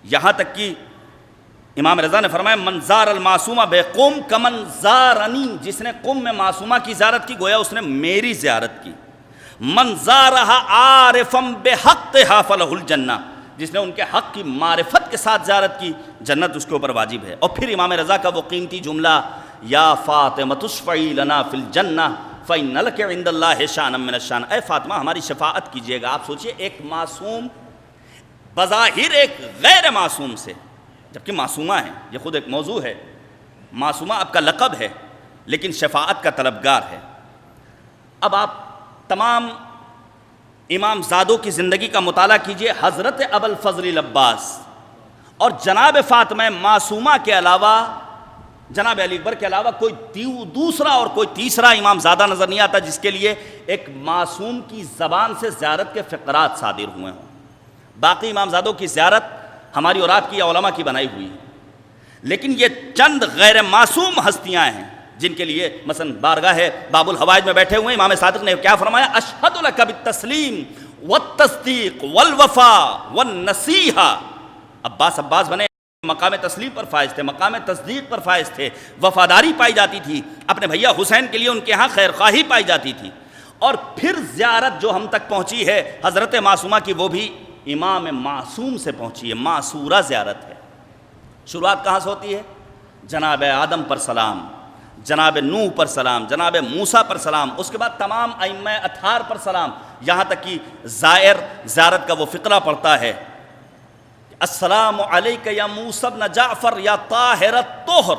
یہاں تک کہ امام رضا نے فرمایا من زار المعصومہ بے قم کمن زارنی، جس نے قم میں معصومہ کی زیارت کی گویا اس نے میری زیارت کی. من زارہا عارفا بحقہا فلہ الجنہ، جس نے ان کے حق کی معرفت کے ساتھ زیارت کی جنت اس کے اوپر واجب ہے. اور پھر امام رضا کا وہ قیمتی جملہ یا فاطمۃ اشفعی لنا فی الجنہ فإن لک عند اللہ شأنا من الشأن، اے فاطمہ ہماری شفاعت کیجیے گا. آپ سوچئے ایک معصوم بظاہر ایک غیر معصوم سے، جبکہ معصومہ ہے، یہ خود ایک موضوع ہے، معصومہ آپ کا لقب ہے لیکن شفاعت کا طلبگار ہے. اب آپ تمام امام زادوں کی زندگی کا مطالعہ کیجئے. حضرت ابو الفضل العباس اور جناب فاطمہ معصومہ کے علاوہ، جناب علی اکبر کے علاوہ کوئی دوسرا اور کوئی تیسرا امام زادہ نظر نہیں آتا جس کے لیے ایک معصوم کی زبان سے زیارت کے فقرات صادر ہوئے ہوں. باقی امام زادوں کی زیارت ہماری اور آپ کی یا علماء کی بنائی ہوئی ہے، لیکن یہ چند غیر معصوم ہستیاں ہیں جن کے لیے مثلا بارگاہ باب الحوائج میں بیٹھے ہوئے امام صادق نے کیا فرمایا، اشہد لک بالتسلیم والتصدیق والوفاء والنصیحہ. عباس بنے مقام تسلیم پر فائز تھے، مقام تصدیق پر فائز تھے، وفاداری پائی جاتی تھی، اپنے بھیا حسین کے لیے ان کے ہاں خیر خواہی پائی جاتی تھی. اور پھر زیارت جو ہم تک پہنچی ہے حضرت معصومہ کی وہ بھی امام معصوم سے پہنچی ہے، معصورہ زیارت ہے. شروعات کہاں سے ہوتی ہے؟ جناب آدم پر سلام، جناب نوح پر سلام، جناب موسیٰ پر سلام، اس کے بعد تمام ائمہ اطہار پر سلام، یہاں تک کہ زائر زیارت کا وہ فقرہ پڑھتا ہے السلام علیک یا موسیٰ بن جعفر یا طاہر الطہر.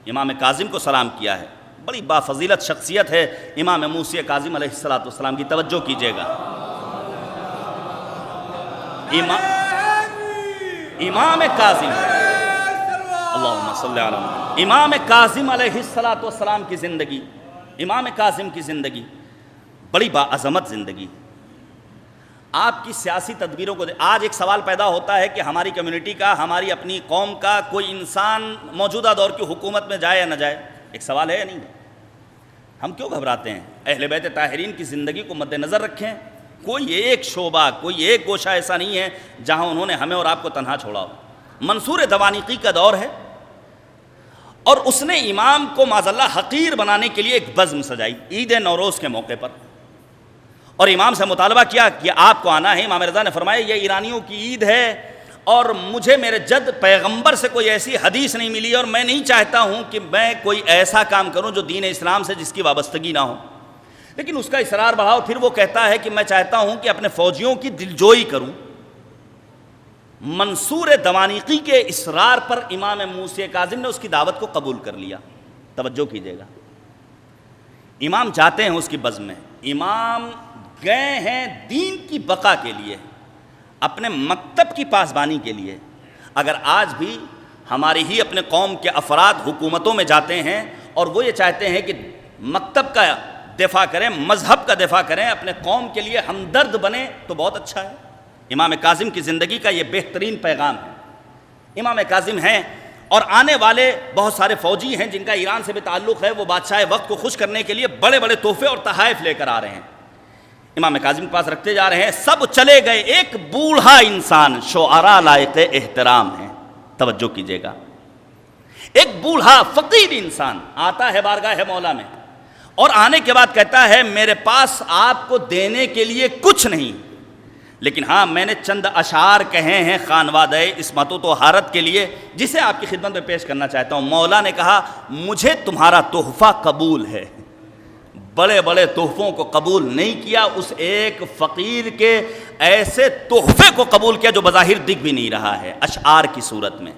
امام کاظم کو سلام کیا ہے. بڑی بافضیلت شخصیت ہے امام موسیٰ کاظم علیہ السلام کی، توجہ کیجئے گا. امام کاظم اللہم صلی علی محمد، امام کاظم علیہ السلام کی زندگی، امام کاظم کی زندگی بڑی باعظمت زندگی. آپ کی سیاسی تدبیروں کو آج ایک سوال پیدا ہوتا ہے کہ ہماری کمیونٹی کا، ہماری اپنی قوم کا کوئی انسان موجودہ دور کی حکومت میں جائے یا نہ جائے، ایک سوال ہے یا نہیں؟ ہم کیوں گھبراتے ہیں؟ اہل بیت طاہرین کی زندگی کو مد نظر رکھیں. کوئی ایک شعبہ، کوئی ایک گوشہ ایسا نہیں ہے جہاں انہوں نے ہمیں اور آپ کو تنہا چھوڑا ہو. منصور دوانیقی کا دور ہے اور اس نے امام کو معاذاللہ حقیر بنانے کے لیے ایک بزم سجائی عید نوروز کے موقع پر، اور امام سے مطالبہ کیا کہ آپ کو آنا ہے. امام رضا نے فرمایا یہ ایرانیوں کی عید ہے اور مجھے میرے جد پیغمبر سے کوئی ایسی حدیث نہیں ملی اور میں نہیں چاہتا ہوں کہ میں کوئی ایسا کام کروں جو دین اسلام سے جس کی وابستگی نہ ہو. لیکن اس کا اصرار بڑھا، پھر وہ کہتا ہے کہ میں چاہتا ہوں کہ اپنے فوجیوں کی دلجوئی کروں. منصور دوانیقی کے اصرار پر امام موسیٰ کاظم نے اس کی دعوت کو قبول کر لیا. توجہ کیجئے گا، امام جاتے ہیں اس کی بزم میں. امام گئے ہیں دین کی بقا کے لیے، اپنے مکتب کی پاسبانی کے لیے. اگر آج بھی ہماری ہی اپنے قوم کے افراد حکومتوں میں جاتے ہیں اور وہ یہ چاہتے ہیں کہ مکتب کا دفاع کریں، مذہب کا دفاع کریں، اپنے قوم کے لیے ہمدرد بنیں تو بہت اچھا ہے۔ امام کاظم کی زندگی کا یہ بہترین پیغام ہے۔ امام کاظم ہیں اور آنے والے بہت سارے فوجی ہیں جن کا ایران سے بھی تعلق ہے، وہ بادشاہ وقت کو خوش کرنے کے لیے بڑے بڑے تحفے اور تحائف لے کر آ رہے ہیں، امام کاظم کے پاس رکھتے جا رہے ہیں۔ سب چلے گئے، ایک بوڑھا انسان، شعراء لائق احترام ہیں، توجہ کیجیے گا، ایک بوڑھا فقیر انسان آتا ہے بارگاہ مولا میں اور آنے کے بعد کہتا ہے میرے پاس آپ کو دینے کے لیے کچھ نہیں، لیکن ہاں میں نے چند اشعار کہے ہیں خانوادہ عصمت و طہارت کے لیے جسے آپ کی خدمت میں پیش کرنا چاہتا ہوں۔ مولا نے کہا مجھے تمہارا تحفہ قبول ہے، بڑے بڑے تحفوں کو قبول نہیں کیا، اس ایک فقیر کے ایسے تحفے کو قبول کیا جو بظاہر دکھ بھی نہیں رہا ہے، اشعار کی صورت میں۔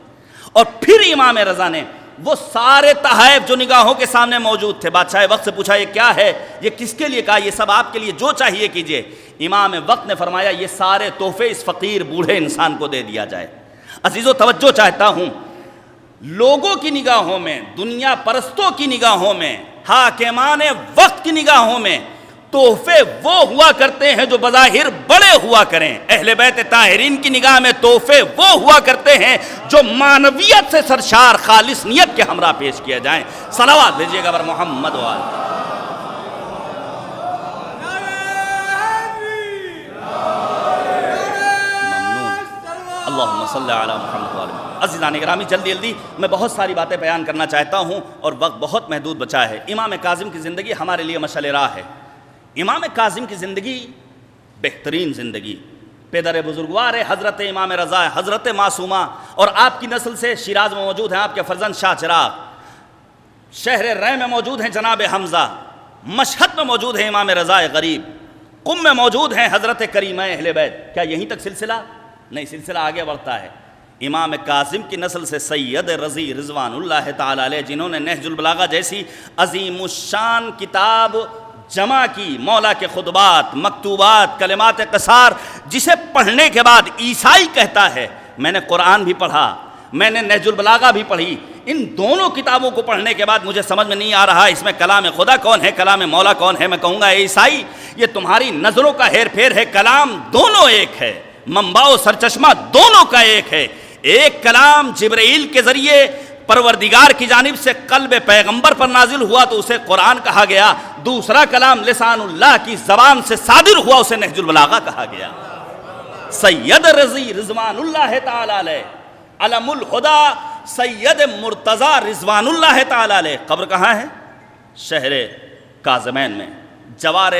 اور پھر امام رضا نے وہ سارے تحائف جو نگاہوں کے سامنے موجود تھے، بادشاہ وقت سے پوچھا یہ کیا ہے، یہ کس کے لیے، کہا یہ سب آپ کے لیے، جو چاہیے کیجئے۔ امام وقت نے فرمایا یہ سارے تحفے اس فقیر بوڑھے انسان کو دے دیا جائے۔ عزیزو توجہ چاہتا ہوں، لوگوں کی نگاہوں میں، دنیا پرستوں کی نگاہوں میں، حاکمان وقت کی نگاہوں میں تحفے وہ ہوا کرتے ہیں جو بظاہر بڑے ہوا کریں، اہل بیت طاہرین کی نگاہ میں تحفے وہ ہوا کرتے ہیں جو معنویت سے سرشار خالص نیت کے ہمراہ پیش کیا جائیں۔ صلوات بھیجیے گا بر محمد و آل۔ اللہم صلی علی محمد و آل۔ عزیزان گرامی، جلدی میں بہت ساری باتیں بیان کرنا چاہتا ہوں اور وقت بہت محدود بچا ہے۔ امام کاظم کی زندگی ہمارے لیے مشعل راہ ہے۔ امام کاظم کی زندگی بہترین زندگی، پدر بزرگوار حضرت امام رضا، حضرت معصومہ، اور آپ کی نسل سے شیراز میں موجود ہیں آپ کے فرزند شاہ چراغ، شہر رے میں موجود ہیں جناب حمزہ، مشہد میں موجود ہیں امام رضا غریب، قم میں موجود ہیں حضرت کریمہ اہل بیت۔ کیا یہیں تک سلسلہ؟ نہیں، سلسلہ آگے بڑھتا ہے۔ امام کاظم کی نسل سے سید رضی رضوان اللہ تعالی علیہ، جنہوں نے نہج البلاغہ جیسی عظیم الشان کتاب جمع کی، مولا کے خطبات، مکتوبات، کلمات قصار، جسے پڑھنے کے بعد عیسائی کہتا ہے میں نے قرآن بھی پڑھا، میں نے نہج البلاغہ بھی پڑھی، ان دونوں کتابوں کو پڑھنے کے بعد مجھے سمجھ میں نہیں آ رہا اس میں کلام خدا کون ہے، کلام مولا کون ہے۔ میں کہوں گا اے عیسائی، یہ تمہاری نظروں کا ہیر پھیر ہے، کلام دونوں ایک ہے، منبع و سرچشمہ دونوں کا ایک ہے۔ ایک کلام جبرائیل کے ذریعے پروردگار کی جانب سے قلب پیغمبر پر نازل ہوا تو اسے قرآن کہا گیا، دوسرا کلام لسان اللہ کی زبان سے صادر ہوا اسے نہج البلاغہ کہا گیا۔ سید رضی رضوان اللہ تعالی علیہ، علم الہدا سید مرتضی رضوان اللہ تعالی علیہ، قبر کہاں ہے؟ شہر کاظمین میں، جوار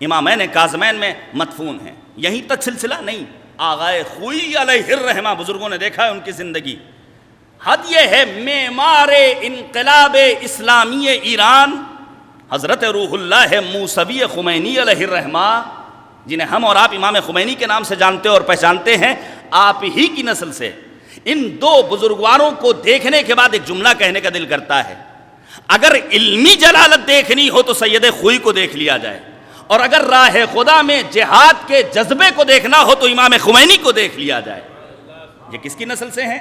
امامین کاظمین میں مدفون ہیں۔ یہیں تک سلسلہ نہیں، آغائے خوئی علیہ الرحمہ، بزرگوں نے دیکھا ہے ان کی زندگی۔ حد یہ ہے معمار انقلاب اسلامی ایران حضرت روح اللہ موسوی خمینی علیہ الرحمہ، جنہیں ہم اور آپ امام خمینی کے نام سے جانتے اور پہچانتے ہیں، آپ ہی کی نسل سے۔ ان دو بزرگواروں کو دیکھنے کے بعد ایک جملہ کہنے کا دل کرتا ہے، اگر علمی جلالت دیکھنی ہو تو سید خوئی کو دیکھ لیا جائے، اور اگر راہ خدا میں جہاد کے جذبے کو دیکھنا ہو تو امام خمینی کو دیکھ لیا جائے۔ یہ کس کی نسل سے ہیں؟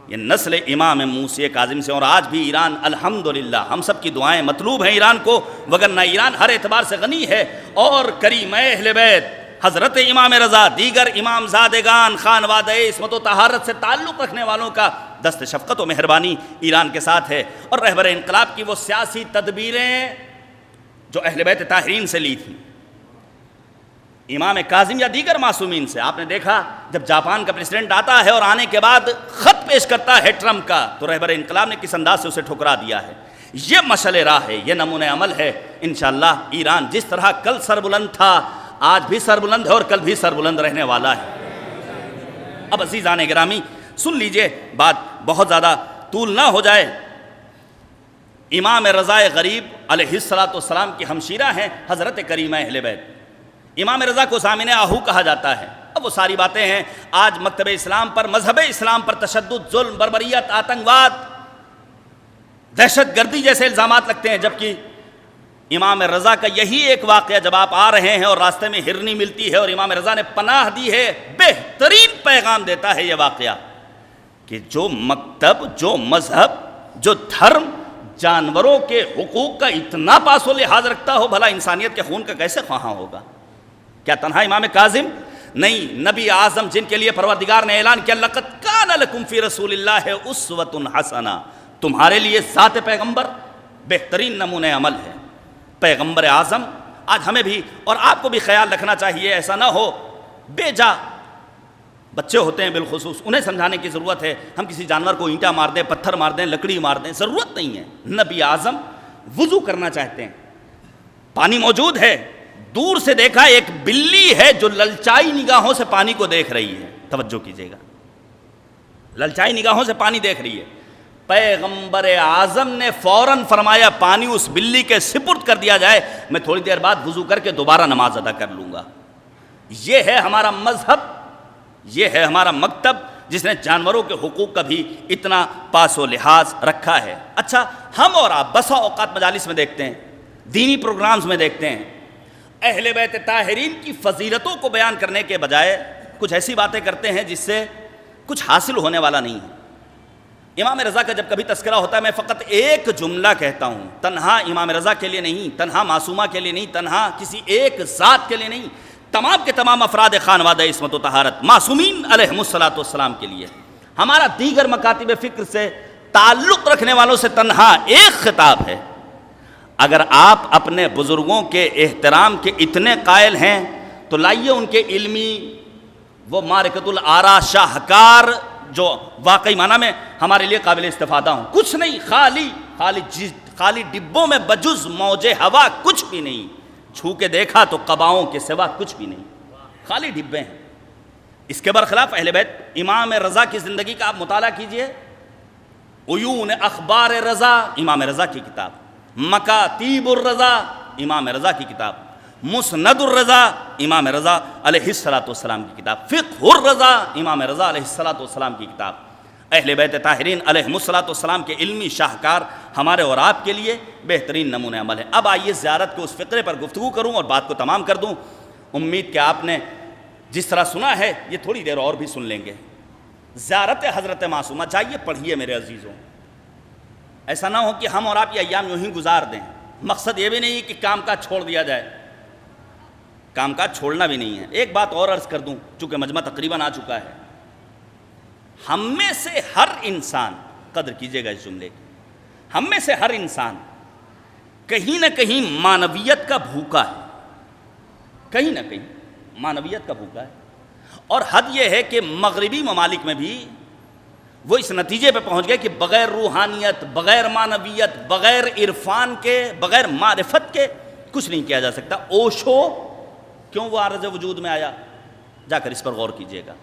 یہ نسل امام موسی کاظم سے۔ اور آج بھی ایران الحمدللہ ہم سب کی دعائیں مطلوب ہیں ایران کو، وگرنہ ایران ہر اعتبار سے غنی ہے، اور کریمہ اہل بیت حضرت امام رضا، دیگر امام زادگان، خانوادہ عصمت و طہارت سے تعلق رکھنے والوں کا دست شفقت و مہربانی ایران کے ساتھ ہے، اور رہبر انقلاب کی وہ سیاسی تدبیریں جو اہل بیت طاہرین سے لی تھیں، امام کاظم یا دیگر معصومین سے۔ آپ نے دیکھا جب جاپان کا پریزیڈنٹ آتا ہے اور آنے کے بعد خط پیش کرتا ہے ٹرمپ کا، تو رہبر انقلاب نے کس انداز سے اسے ٹھکرا دیا ہے۔ یہ مشعل راہ ہے، یہ نمونہ عمل ہے۔ انشاءاللہ ایران جس طرح کل سربلند تھا، آج بھی سربلند ہے اور کل بھی سربلند رہنے والا ہے۔ اب عزیزان گرامی سن لیجئے، بات بہت زیادہ طول نہ ہو جائے۔ امام رضا غریب علیہ السلام کی ہمشیرہ ہیں حضرت کریمہ اہل بیت۔ امام رضا کو ضامن آہو کہا جاتا ہے۔ اب وہ ساری باتیں ہیں، آج مکتب اسلام پر، مذہب اسلام پر تشدد، ظلم، بربریت، آتنکواد، دہشت گردی جیسے الزامات لگتے ہیں، جبکہ امام رضا کا یہی ایک واقعہ، جب آپ آ رہے ہیں اور راستے میں ہرنی ملتی ہے اور امام رضا نے پناہ دی ہے، بہترین پیغام دیتا ہے یہ واقعہ۔ کہ جو مکتب، جو مذہب، جو دھرم جانوروں کے حقوق کا اتنا پاس و لحاظ رکھتا ہو، بھلا انسانیت کے خون کا کیسے خواہاں ہوگا؟ کیا تنہا امام کاظم نہیں، نبی اعظم جن کے لیے پروردگار نے اعلان کیا لقد کان لکم فی رسول اللہ اسوۃ حسنہ، تمہارے لیے ذات پیغمبر بہترین نمونہ عمل ہے، پیغمبر اعظم۔ آج ہمیں بھی اور آپ کو بھی خیال رکھنا چاہیے، ایسا نہ ہو بے جا بچے ہوتے ہیں بالخصوص، انہیں سمجھانے کی ضرورت ہے، ہم کسی جانور کو اینٹا مار دیں، پتھر مار دیں، لکڑی مار دیں، ضرورت نہیں ہے۔ نبی اعظم وضو کرنا چاہتے ہیں، پانی موجود ہے، دور سے دیکھا ایک بلی ہے جو للچائی نگاہوں سے پانی کو دیکھ رہی ہے، توجہ کیجئے گا، للچائی نگاہوں سے پانی دیکھ رہی ہے، پیغمبر اعظم نے فوراً فرمایا پانی اس بلی کے سپرد کر دیا جائے، میں تھوڑی دیر بعد وضو کر کے دوبارہ نماز ادا کر لوں گا۔ یہ ہے ہمارا مذہب، یہ ہے ہمارا مکتب جس نے جانوروں کے حقوق کا بھی اتنا پاس و لحاظ رکھا ہے۔ اچھا، ہم اور آپ بسا اوقات مجالس میں دیکھتے ہیں، دینی پروگرامز میں دیکھتے ہیں، اہل بیت طاہرین کی فضیلتوں کو بیان کرنے کے بجائے کچھ ایسی باتیں کرتے ہیں جس سے کچھ حاصل ہونے والا نہیں ہے۔ امام رضا کا جب کبھی تذکرہ ہوتا ہے میں فقط ایک جملہ کہتا ہوں، تنہا امام رضا کے لیے نہیں، تنہا معصومہ کے لیے نہیں، تنہا کسی ایک ذات کے لیے نہیں، تمام کے تمام افراد خانوادہ عصمت و طہارت معصومین علیہم الصلاۃ والسلام کے لیے، ہمارا دیگر مکاتب فکر سے تعلق رکھنے والوں سے تنہا ایک خطاب ہے۔ اگر آپ اپنے بزرگوں کے احترام کے اتنے قائل ہیں تو لائیے ان کے علمی وہ معرکۃ الآراء شاہکار جو واقعی معنی میں ہمارے لیے قابل استفادہ ہوں، کچھ نہیں، خالی ڈبوں میں بجز موج ہوا کچھ بھی نہیں، چھو کے دیکھا تو قباؤں کے سوا کچھ بھی نہیں، خالی ڈبے ہیں۔ اس کے برخلاف اہل بیت امام رضا کی زندگی کا آپ مطالعہ کیجئے، عیون اخبار رضا امام رضا کی کتاب، مکاتیب الرضا امام رضا کی کتاب، مسند الرضا امام رضا علیہ السلام کی کتاب، فقہ الرضا امام رضا علیہ السلام کی کتاب، اہل بیت طاہرین علیہ السلام کے علمی شاہکار ہمارے اور آپ کے لیے بہترین نمونہ عمل ہے۔ اب آئیے زیارت کے اس فقرے پر گفتگو کروں اور بات کو تمام کر دوں۔ امید کہ آپ نے جس طرح سنا ہے یہ تھوڑی دیر اور بھی سن لیں گے۔ زیارت حضرت معصومہ جائیے پڑھیے میرے عزیزوں، ایسا نہ ہو کہ ہم اور آپ یہ ایام یوں ہی گزار دیں۔ مقصد یہ بھی نہیں کہ کام کاج چھوڑ دیا جائے، کام کاج چھوڑنا بھی نہیں ہے۔ ایک بات اور عرض کر دوں چونکہ مجمع تقریباً آ چکا ہے، ہم میں سے ہر انسان، قدر کیجئے گا اس جملے کی، ہم میں سے ہر انسان کہیں نہ کہیں معنویت کا بھوکا ہے، کہیں نہ کہیں معنویت کا بھوکا ہے، اور حد یہ ہے کہ مغربی ممالک میں بھی وہ اس نتیجے پہ پہنچ گئے کہ بغیر روحانیت، بغیر معنویت، بغیر عرفان کے، بغیر معرفت کے کچھ نہیں کیا جا سکتا۔ اوشو کیوں وہ عارض وجود میں آیا، جا کر اس پر غور کیجئے گا۔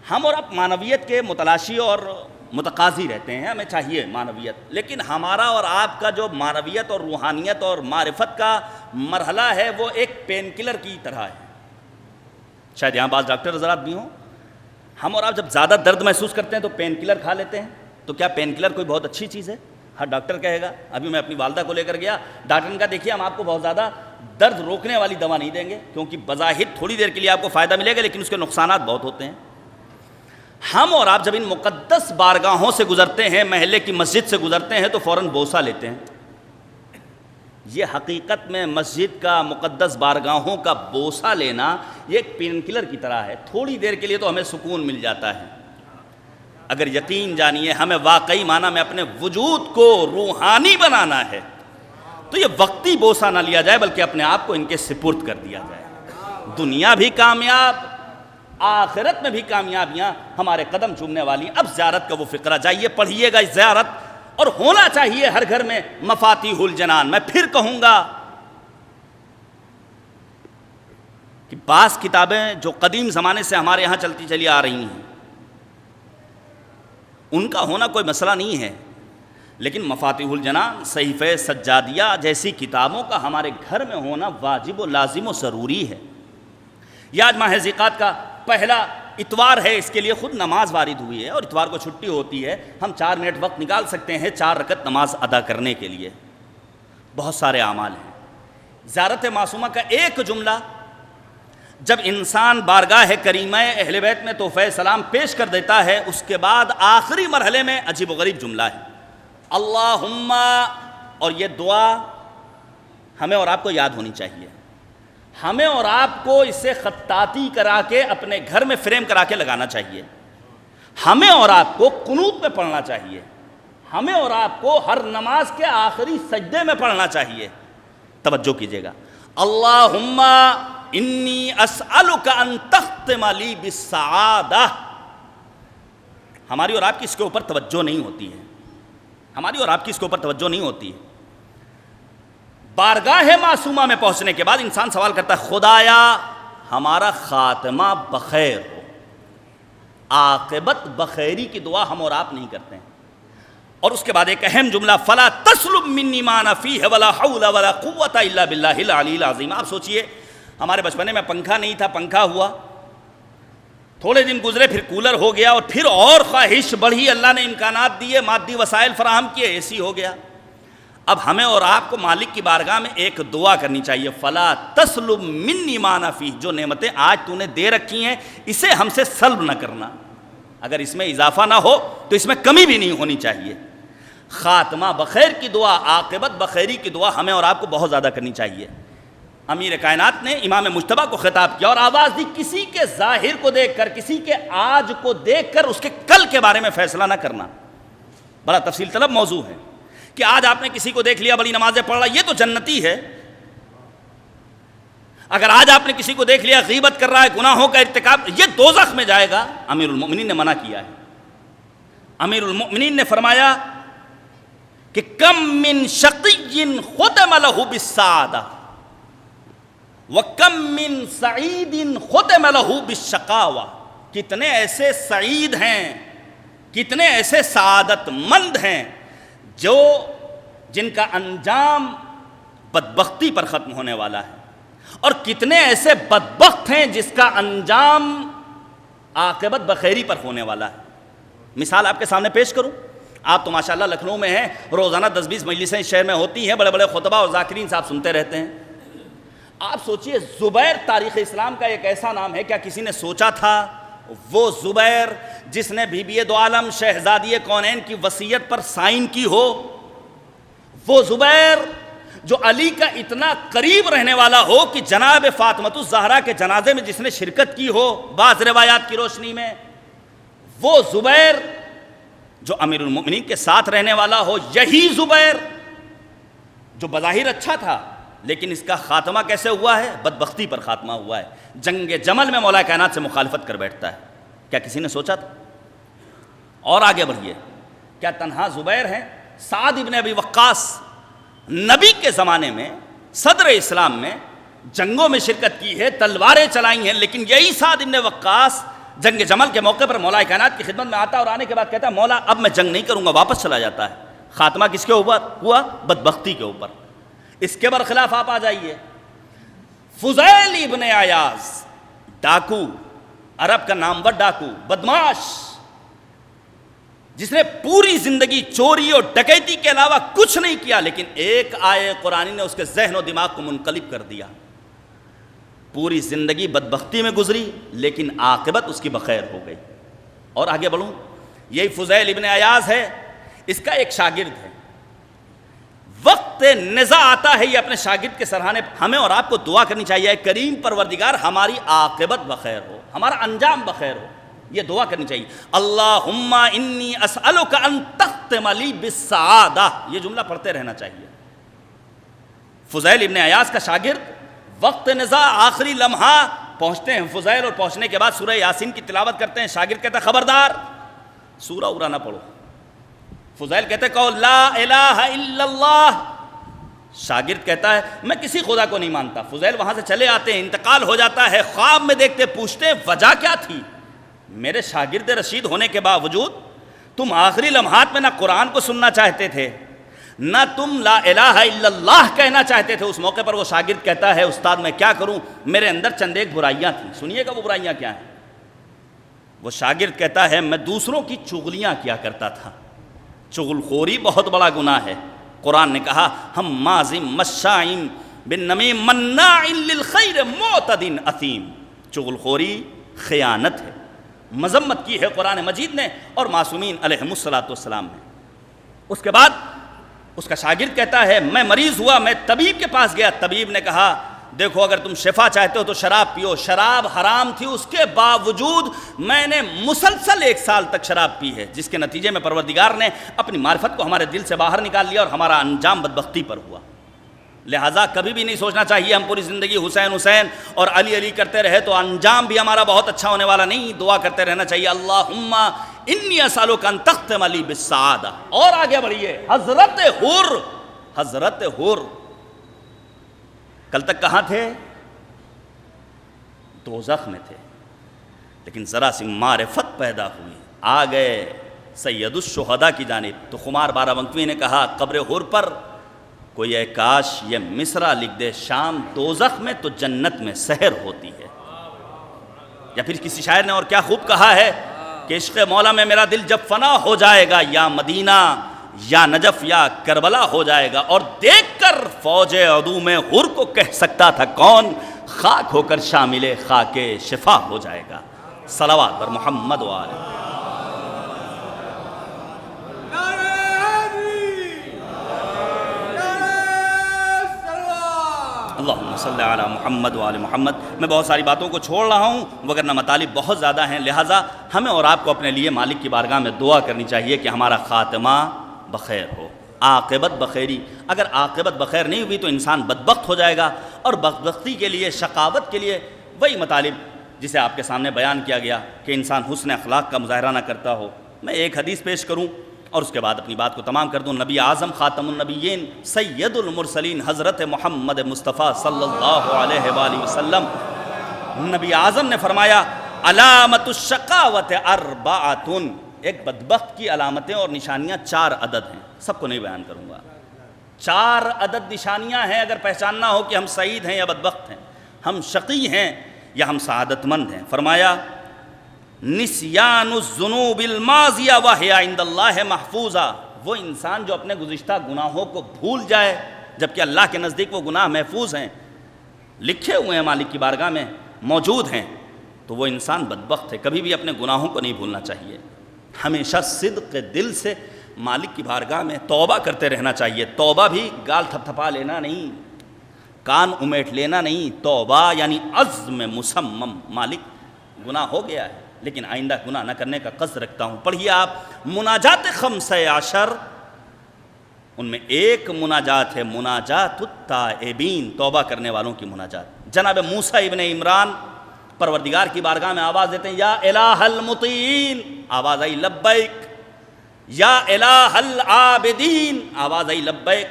ہم اور آپ معنویت کے متلاشی اور متقاضی رہتے ہیں، ہمیں چاہیے معنویت، لیکن ہمارا اور آپ کا جو معنویت اور روحانیت اور معرفت کا مرحلہ ہے وہ ایک پین کلر کی طرح ہے۔ شاید یہاں بعض ڈاکٹر حضرات بھی ہوں، ہم اور آپ جب زیادہ درد محسوس کرتے ہیں تو پین کلر کھا لیتے ہیں، تو کیا پین کلر کوئی بہت اچھی چیز ہے؟ ہر ڈاکٹر کہے گا۔ ابھی میں اپنی والدہ کو لے کر گیا، ڈاکٹر نے کہا دیکھیے ہم آپ کو بہت زیادہ درد روکنے والی دوا نہیں دیں گے کیونکہ بظاہر تھوڑی دیر کے لیے آپ کو فائدہ ملے گا لیکن اس کے نقصانات بہت ہوتے ہیں۔ ہم اور آپ جب ان مقدس بارگاہوں سے گزرتے ہیں، محلے کی مسجد سے گزرتے ہیں تو فوراً بوسہ لیتے ہیں۔ یہ حقیقت میں مسجد کا، مقدس بارگاہوں کا بوسہ لینا یہ ایک پین کلر کی طرح ہے، تھوڑی دیر کے لیے تو ہمیں سکون مل جاتا ہے۔ اگر یقین جانیے ہمیں واقعی معنی میں اپنے وجود کو روحانی بنانا ہے تو یہ وقتی بوسہ نہ لیا جائے بلکہ اپنے آپ کو ان کے سپرد کر دیا جائے۔ دنیا بھی کامیاب، آخرت میں بھی کامیابیاں ہمارے قدم چومنے والی۔ اب زیارت کا وہ فقرہ جائیے پڑھیے گا اس زیارت، اور ہونا چاہیے ہر گھر میں مفاتیح الجنان۔ میں پھر کہوں گا کہ بعض کتابیں جو قدیم زمانے سے ہمارے یہاں چلتی چلی آ رہی ہیں ان کا ہونا کوئی مسئلہ نہیں ہے، لیکن مفاتیح الجنان، صحیفہ سجادیہ جیسی کتابوں کا ہمارے گھر میں ہونا واجب و لازم و ضروری ہے۔ یہ آج ماہ ذیقعت کا پہلا اتوار ہے، اس کے لیے خود نماز وارد ہوئی ہے اور اتوار کو چھٹی ہوتی ہے، ہم 4 منٹ وقت نکال سکتے ہیں 4 رکعت نماز ادا کرنے کے لیے۔ بہت سارے اعمال ہیں۔ زیارت معصومہ کا ایک جملہ جب انسان بارگاہ کریمہ اہل بیت میں تحفہ سلام پیش کر دیتا ہے، اس کے بعد آخری مرحلے میں عجیب و غریب جملہ ہے اللہم، اور یہ دعا ہمیں اور آپ کو یاد ہونی چاہیے. ہمیں اور آپ کو اسے خطاطی کرا کے اپنے گھر میں فریم کرا کے لگانا چاہیے. ہمیں اور آپ کو قنوت میں پڑھنا چاہیے. ہمیں اور آپ کو ہر نماز کے آخری سجدے میں پڑھنا چاہیے. توجہ کیجیے گا، اللہم انی اسألک ان تختم لی بالسعادہ. ہماری اور آپ کی اس کے اوپر توجہ نہیں ہوتی ہے. ہماری اور آپ کی اس کے اوپر توجہ نہیں ہوتی ہے. بارگاہ معصومہ میں پہنچنے کے بعد انسان سوال کرتا ہے خدایا ہمارا خاتمہ بخیر ہو. عاقبت بخیری کی دعا ہم اور آپ نہیں کرتے ہیں. اور اس کے بعد ایک اہم جملہ فلا تسلب منی ما نہ فیہ ولا حول ولا قوت الا باللہ العلی العظیم. آپ سوچئے ہمارے بچپنے میں پنکھا نہیں تھا، پنکھا ہوا، تھوڑے دن گزرے پھر کولر ہو گیا، اور پھر اور خواہش بڑھی، اللہ نے امکانات دیے، مادی وسائل فراہم کیے، اے سی ہو گیا. اب ہمیں اور آپ کو مالک کی بارگاہ میں ایک دعا کرنی چاہیے فلا تسلب منی ما نہ فیہ. جو نعمتیں آج تو نے دے رکھی ہیں اسے ہم سے سلب نہ کرنا. اگر اس میں اضافہ نہ ہو تو اس میں کمی بھی نہیں ہونی چاہیے. خاتمہ بخیر کی دعا، عاقبت بخیری کی دعا ہمیں اور آپ کو بہت زیادہ کرنی چاہیے. امیر کائنات نے امام مجتبیٰ کو خطاب کیا اور آواز دی کسی کے ظاہر کو دیکھ کر، کسی کے آج کو دیکھ کر اس کے کل کے بارے میں فیصلہ نہ کرنا. بڑا تفصیل طلب موضوع ہے کہ آج آپ نے کسی کو دیکھ لیا بڑی نمازیں پڑھ رہا، یہ تو جنتی ہے. اگر آج آپ نے کسی کو دیکھ لیا غیبت کر رہا ہے، گناہوں کا ارتکاب، یہ دوزخ میں جائے گا. امیر المؤمنین نے منع کیا ہے. امیر المؤمنین نے فرمایا کہ کم من شقی ختم لہ بالسعادہ وَكَمْ مِن سَعِيدٍ خُتِمَ لَهُ بِالشَّقَاوَةِ. کتنے ایسے سعید ہیں، کتنے ایسے سعادت مند ہیں جن کا انجام بدبختی پر ختم ہونے والا ہے، اور کتنے ایسے بدبخت ہیں جس کا انجام عاقبت بخیری پر ہونے والا ہے. مثال آپ کے سامنے پیش کروں. آپ تو ماشاءاللہ لکھنؤ میں ہیں، روزانہ 10-20 مجلسیں اس شہر میں ہوتی ہیں، بڑے بڑے خطبہ اور ذاکرین صاحب سنتے رہتے ہیں. آپ سوچئے زبیر تاریخ اسلام کا ایک ایسا نام ہے، کیا کسی نے سوچا تھا وہ زبیر جس نے بی بی دو عالم شہزادی کونین کی وصیت پر سائن کی ہو، وہ زبیر جو علی کا اتنا قریب رہنے والا ہو کہ جناب فاطمۃ الزہرا کے جنازے میں جس نے شرکت کی ہو بعض روایات کی روشنی میں، وہ زبیر جو امیر المؤمنین کے ساتھ رہنے والا ہو، یہی زبیر جو بظاہر اچھا تھا لیکن اس کا خاتمہ کیسے ہوا ہے؟ بدبختی پر خاتمہ ہوا ہے. جنگ جمل میں مولا کائنات سے مخالفت کر بیٹھتا ہے. کیا کسی نے سوچا تھا؟ اور آگے بڑھیے، کیا تنہا زبیر ہیں؟ سعد ابن ابی وقاص نبی کے زمانے میں صدر اسلام میں جنگوں میں شرکت کی ہے، تلواریں چلائی ہیں، لیکن یہی سعد ابن وقاص جنگ جمل کے موقع پر مولا کائنات کی خدمت میں آتا اور آنے کے بعد کہتا ہے مولا اب میں جنگ نہیں کروں گا، واپس چلا جاتا ہے. خاتمہ کس کے اوپر ہوا؟ بدبختی کے اوپر. اس کے برخلاف آپ آ جائیے، فضیل ابن عیاض، ڈاکو، عرب کا نامور ڈاکو، بدماش، جس نے پوری زندگی چوری اور ڈکیتی کے علاوہ کچھ نہیں کیا، لیکن ایک آیے قرآنی نے اس کے ذہن و دماغ کو منقلب کر دیا. پوری زندگی بدبختی میں گزری لیکن عاقبت اس کی بخیر ہو گئی. اور آگے بڑھوں، یہی فضیل ابن عیاض ہے، اس کا ایک شاگرد ہے. وقت نزاع آتا ہے یہ اپنے شاگرد کے سرحانے. ہمیں اور آپ کو دعا کرنی چاہیے کریم پروردگار ہماری عاقبت بخیر ہو، ہمارا انجام بخیر ہو. یہ دعا کرنی چاہیے اللہم انی اسألک ان تختم لی بالسعادہ. یہ جملہ پڑھتے رہنا چاہیے. فضیل ابن عیاض کا شاگرد، وقت نزاع، آخری لمحہ پہنچتے ہیں فضیل، اور پہنچنے کے بعد سورہ یاسین کی تلاوت کرتے ہیں. شاگرد کہتا ہے خبردار سورہ اورا نہ پڑھو. فضیل کہتے ہیں کہو لا الہ الا اللہ. شاگرد کہتا ہے میں کسی خدا کو نہیں مانتا. فضیل وہاں سے چلے آتے ہیں، انتقال ہو جاتا ہے. خواب میں دیکھتے، پوچھتے ہیں وجہ کیا تھی؟ میرے شاگرد رشید ہونے کے باوجود تم آخری لمحات میں نہ قرآن کو سننا چاہتے تھے، نہ تم لا الہ الا اللہ کہنا چاہتے تھے. اس موقع پر وہ شاگرد کہتا ہے استاد میں کیا کروں، میرے اندر چند ایک برائیاں تھیں. سنیے گا وہ برائیاں کیا ہیں. وہ شاگرد کہتا ہے میں دوسروں کی چغلیاں کیا کرتا تھا. چغل خوری بہت بڑا گناہ ہے. قرآن نے کہا ہم مازم مشائم بالنمیم مناع للخیر معتد اثیم. چغلخوری خیانت ہے، مذمت کی ہے قرآن مجید نے اور معصومین علیہم السلام نے۔ اس کے بعد اس کا شاگرد کہتا ہے میں مریض ہوا، میں طبیب کے پاس گیا، طبیب نے کہا دیکھو اگر تم شفا چاہتے ہو تو شراب پیو، شراب حرام تھی، اس کے باوجود میں نے مسلسل 1 سال تک شراب پی ہے، جس کے نتیجے میں پروردگار نے اپنی معرفت کو ہمارے دل سے باہر نکال لیا اور ہمارا انجام بدبختی پر ہوا۔ لہٰذا کبھی بھی نہیں سوچنا چاہیے ہم پوری زندگی حسین حسین اور علی علی کرتے رہے تو انجام بھی ہمارا بہت اچھا ہونے والا نہیں۔ دعا کرتے رہنا چاہیے اللہم انی اسألک ان تختم لی بالسعادہ۔ اور آگے بڑھیے، حضرت حر کل تک کہاں تھے؟ دوزخ میں تھے، لیکن ذرا سی معرفت پیدا ہوئی، آ گئے سید الشہداء کی جانب۔ تو خمار بارہ بنکوی نے کہا قبر حر پر کوئی اے کاش یہ مصرع لکھ دے، شام دوزخ میں تو جنت میں سحر ہوتی ہے۔ یا پھر کسی شاعر نے اور کیا خوب کہا ہے کہ عشق مولا میں میرا دل جب فنا ہو جائے گا، یا مدینہ یا نجف یا کربلا ہو جائے گا، اور دیکھ کر فوج عدو میں حر کو کہہ سکتا تھا کون، خاک ہو کر شامل خاک شفا ہو جائے گا۔ صلوات پر محمد و آلہ۔ اللہم صلی علی محمد و آل محمد۔ میں بہت ساری باتوں کو چھوڑ رہا ہوں وگرنہ مطالب بہت زیادہ ہیں، لہٰذا ہمیں اور آپ کو اپنے لیے مالک کی بارگاہ میں دعا کرنی چاہیے کہ ہمارا خاتمہ بخیر ہو، عاقبت بخیری۔ اگر عاقبت بخیر نہیں ہوئی تو انسان بدبخت ہو جائے گا، اور بدبختی کے لیے، شقاوت کے لیے وہی مطالب جسے آپ کے سامنے بیان کیا گیا کہ انسان حسن اخلاق کا مظاہرہ نہ کرتا ہو۔ میں ایک حدیث پیش کروں اور اس کے بعد اپنی بات کو تمام کر دوں۔ نبی اعظم خاتم النبیین سید المرسلین حضرت محمد مصطفیٰ صلی اللہ علیہ وآلہ وسلم، نبی اعظم نے فرمایا علامت الشقاوت اربعۃ، ایک بدبخت کی علامتیں اور نشانیاں 4 عدد ہیں، سب کو نہیں بیان کروں گا۔ 4 عدد نشانیاں ہیں، اگر پہچاننا ہو کہ ہم سعید ہیں یا بدبخت ہیں، ہم شقی ہیں یا ہم سعادت مند ہیں۔ فرمایا نسیان الذنوب الماضیہ وہی عند اللہ محفوظہ، وہ انسان جو اپنے گزشتہ گناہوں کو بھول جائے جبکہ اللہ کے نزدیک وہ گناہ محفوظ ہیں، لکھے ہوئے ہیں مالک کی بارگاہ میں، موجود ہیں، تو وہ انسان بدبخت ہے۔ کبھی بھی اپنے گناہوں کو نہیں بھولنا چاہیے، ہمیشہ صدق دل سے مالک کی بارگاہ میں توبہ کرتے رہنا چاہیے۔ توبہ بھی گال تھپ تھپا لینا نہیں، کان امیٹ لینا نہیں، توبہ یعنی عزم مصمم، مالک گناہ ہو گیا ہے لیکن آئندہ گناہ نہ کرنے کا قصد رکھتا ہوں۔ پڑھیے آپ مناجات 15 ان میں ایک مناجات ہے مناجات التائبین، توبہ کرنے والوں کی مناجات۔ جناب موسیٰ ابن عمران پروردگار کی بارگاہ میں آواز دیتے ہیں یا الہ المطیعین، آواز آئی لبیک، یا الہ العابدین، آواز آئی لبیک۔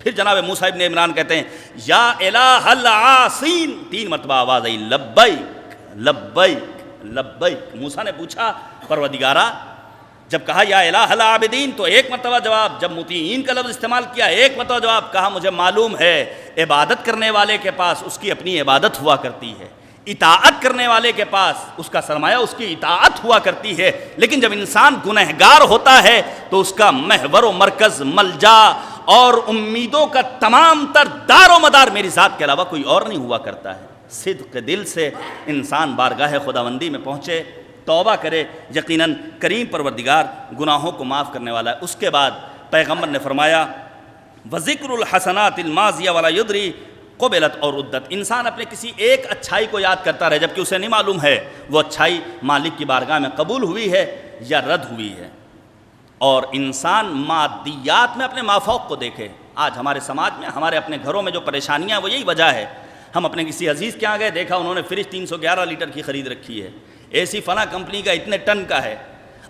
پھر جناب موسیٰ ابن عمران کہتے ہیں یا الہ العاصین، 3 مرتبہ آواز آئی لبیک لبیک لبیک۔ موسیٰ نے پوچھا پروردگارا، جب کہا یا الہ العابدین تو 1 مرتبہ جواب، جب مطیعین کا لفظ استعمال کیا 1 مرتبہ جواب، کہا مجھے معلوم ہے عبادت کرنے والے کے پاس اس کی اپنی عبادت ہوا کرتی ہے، اطاعت کرنے والے کے پاس اس کا سرمایہ اس کی اطاعت ہوا کرتی ہے، لیکن جب انسان گنہگار ہوتا ہے تو اس کا محور و مرکز، ملجا اور امیدوں کا تمام تر دار و مدار میری ذات کے علاوہ کوئی اور نہیں ہوا کرتا ہے۔ صدق دل سے انسان بارگاہ خداوندی میں پہنچے، توبہ کرے، یقیناً کریم پروردگار گناہوں کو معاف کرنے والا ہے۔ اس کے بعد پیغمبر نے فرمایا وَذِكْرُ الْحَسَنَاتِ الْمَاضِيَةِ وَلَا يُدْرِي قُبِلَتْ اور عُدَّتْ، انسان اپنے کسی ایک اچھائی کو یاد کرتا رہے جبکہ اسے نہیں معلوم ہے وہ اچھائی مالک کی بارگاہ میں قبول ہوئی ہے یا رد ہوئی ہے۔ اور انسان مادیات میں اپنے مافوق کو دیکھے۔ آج ہمارے سماج میں، ہمارے اپنے گھروں میں جو پریشانیاں وہ یہی وجہ ہے، ہم اپنے کسی عزیز کے یہاں گئے، دیکھا انہوں نے فریج 311 لیٹر کی خرید رکھی ہے، اے سی فلاں کمپنی کا اتنے ٹن کا ہے۔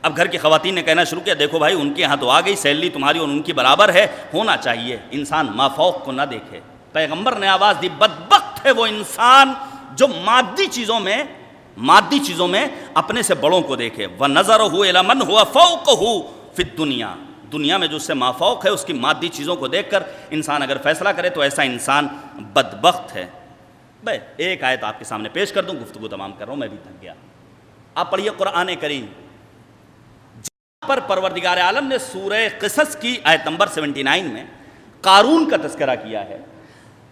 اب گھر کی خواتین نے کہنا شروع کیا دیکھو بھائی ان کے یہاں تو آ گئی، سیلری تمہاری اور ان کی برابر ہے، ہونا چاہیے۔ انسان مافوق کو نہ دیکھے۔ پیغمبر نے آواز دی بدبخت ہے وہ انسان جو مادی چیزوں میں اپنے سے بڑوں کو دیکھے۔ وَنَظَرُهُ إِلَى مَنْ هُوَ فَوْقَهُ فِي الدُّنْيَا، دنیا میں جو اس سے مافوق ہے اس کی مادی چیزوں کو دیکھ کر انسان اگر فیصلہ کرے تو ایسا انسان بدبخت ہے۔ بھائی ایک آیت آپ کے سامنے پیش کر دوں، گفتگو تمام کر رہا ہوں، میں بھی تھک گیا۔ آپ پڑھیے قرآن کریم، جہاں پر پروردگار عالم نے سورہ قصص کی آیت نمبر 79 میں قارون کا تذکرہ کیا ہے،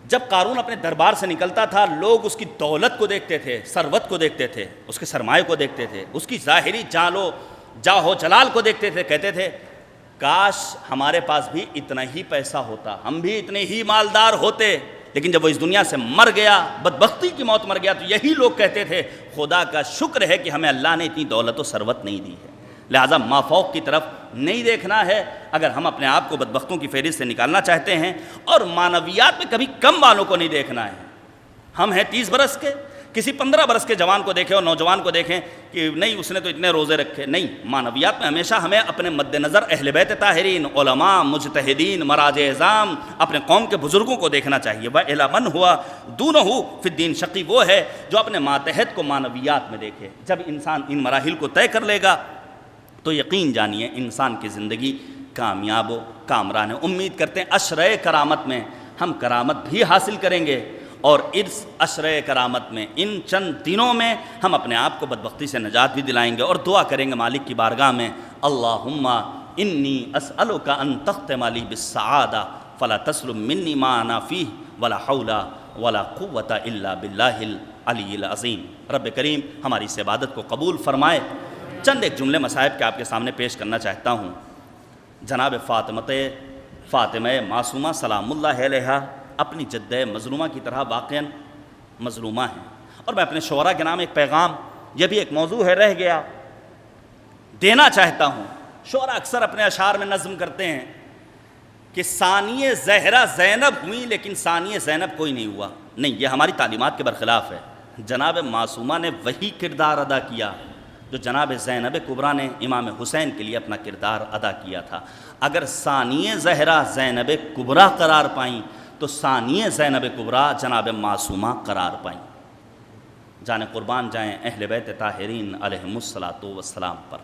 جب قارون اپنے دربار سے نکلتا تھا لوگ اس کی دولت کو دیکھتے تھے، ثروت کو دیکھتے تھے، اس کے سرمایے کو دیکھتے تھے، اس کی ظاہری جاہ و جلال کو دیکھتے تھے، کہتے تھے کاش ہمارے پاس بھی اتنا ہی پیسہ ہوتا، ہم بھی اتنے ہی مالدار ہوتے۔ لیکن جب وہ اس دنیا سے مر گیا، بدبختی کی موت مر گیا، تو یہی لوگ کہتے تھے خدا کا شکر ہے کہ ہمیں اللہ نے اتنی دولت و ثروت نہیں دی ہے۔ لہٰذا مافوق کی طرف نہیں دیکھنا ہے اگر ہم اپنے آپ کو بدبختوں کی فہرست سے نکالنا چاہتے ہیں، اور معنویات میں کبھی کم والوں کو نہیں دیکھنا ہے۔ ہم ہیں 30 برس کے، کسی 15 برس کے جوان کو دیکھیں اور نوجوان کو دیکھیں کہ نہیں اس نے تو اتنے روزے رکھے، نہیں، معنویات میں ہمیشہ ہمیں اپنے مد نظر اہل بیت طاہرین، علماء، مجتہدین، مراجع اعظام، اپنے قوم کے بزرگوں کو دیکھنا چاہیے۔ وَإِلَى مَنْ هُوَ دُونَهُ فِي الدِّينِ شَقِي، وہ ہے جو اپنے ماتحت کو معنویات میں دیکھے۔ جب انسان ان مراحل کو طے کر لے گا تو یقین جانیے انسان کی زندگی کامیاب و کامران ہے۔ امید کرتے ہیں عشرۂ کرامت میں ہم کرامت بھی حاصل کریں گے، اور اس عشرۂ کرامت میں ان چند دنوں میں ہم اپنے آپ کو بدبختی سے نجات بھی دلائیں گے، اور دعا کریں گے مالک کی بارگاہ میں، اللہم انی اسألک ان تختم لی بالسعادہ فلا تسلم منی ما انا فیہ ولا حول ولا قوة الا باللہ العلی العظیم۔ رب کریم ہماری اس عبادت کو قبول فرمائے۔ چند ایک جملے مصائب کے آپ کے سامنے پیش کرنا چاہتا ہوں۔ جناب فاطمہ معصومہ سلام اللہ علیہا اپنی جدہ مظلومہ کی طرح واقعاً مظلومہ ہیں، اور میں اپنے شعراء کے نام ایک پیغام، یہ بھی ایک موضوع ہے رہ گیا، دینا چاہتا ہوں۔ شعراء اکثر اپنے اشعار میں نظم کرتے ہیں کہ ثانیہ زہرا زینب ہوئی لیکن ثانیہ زینب کوئی نہیں ہوا۔ نہیں، یہ ہماری تعلیمات کے برخلاف ہے۔ جناب معصومہ نے وہی کردار ادا کیا جو جناب زینب کبریٰ نے امام حسین کے لیے اپنا کردار ادا کیا تھا۔ اگر ثانیہ زہرا زینب کبریٰ قرار پائیں تو ثانیہ زینب کبریٰ جناب معصومہ قرار پائیں۔ جانے قربان جائیں اہل بیت طاہرین علیہم الصلاۃ والسلام پر۔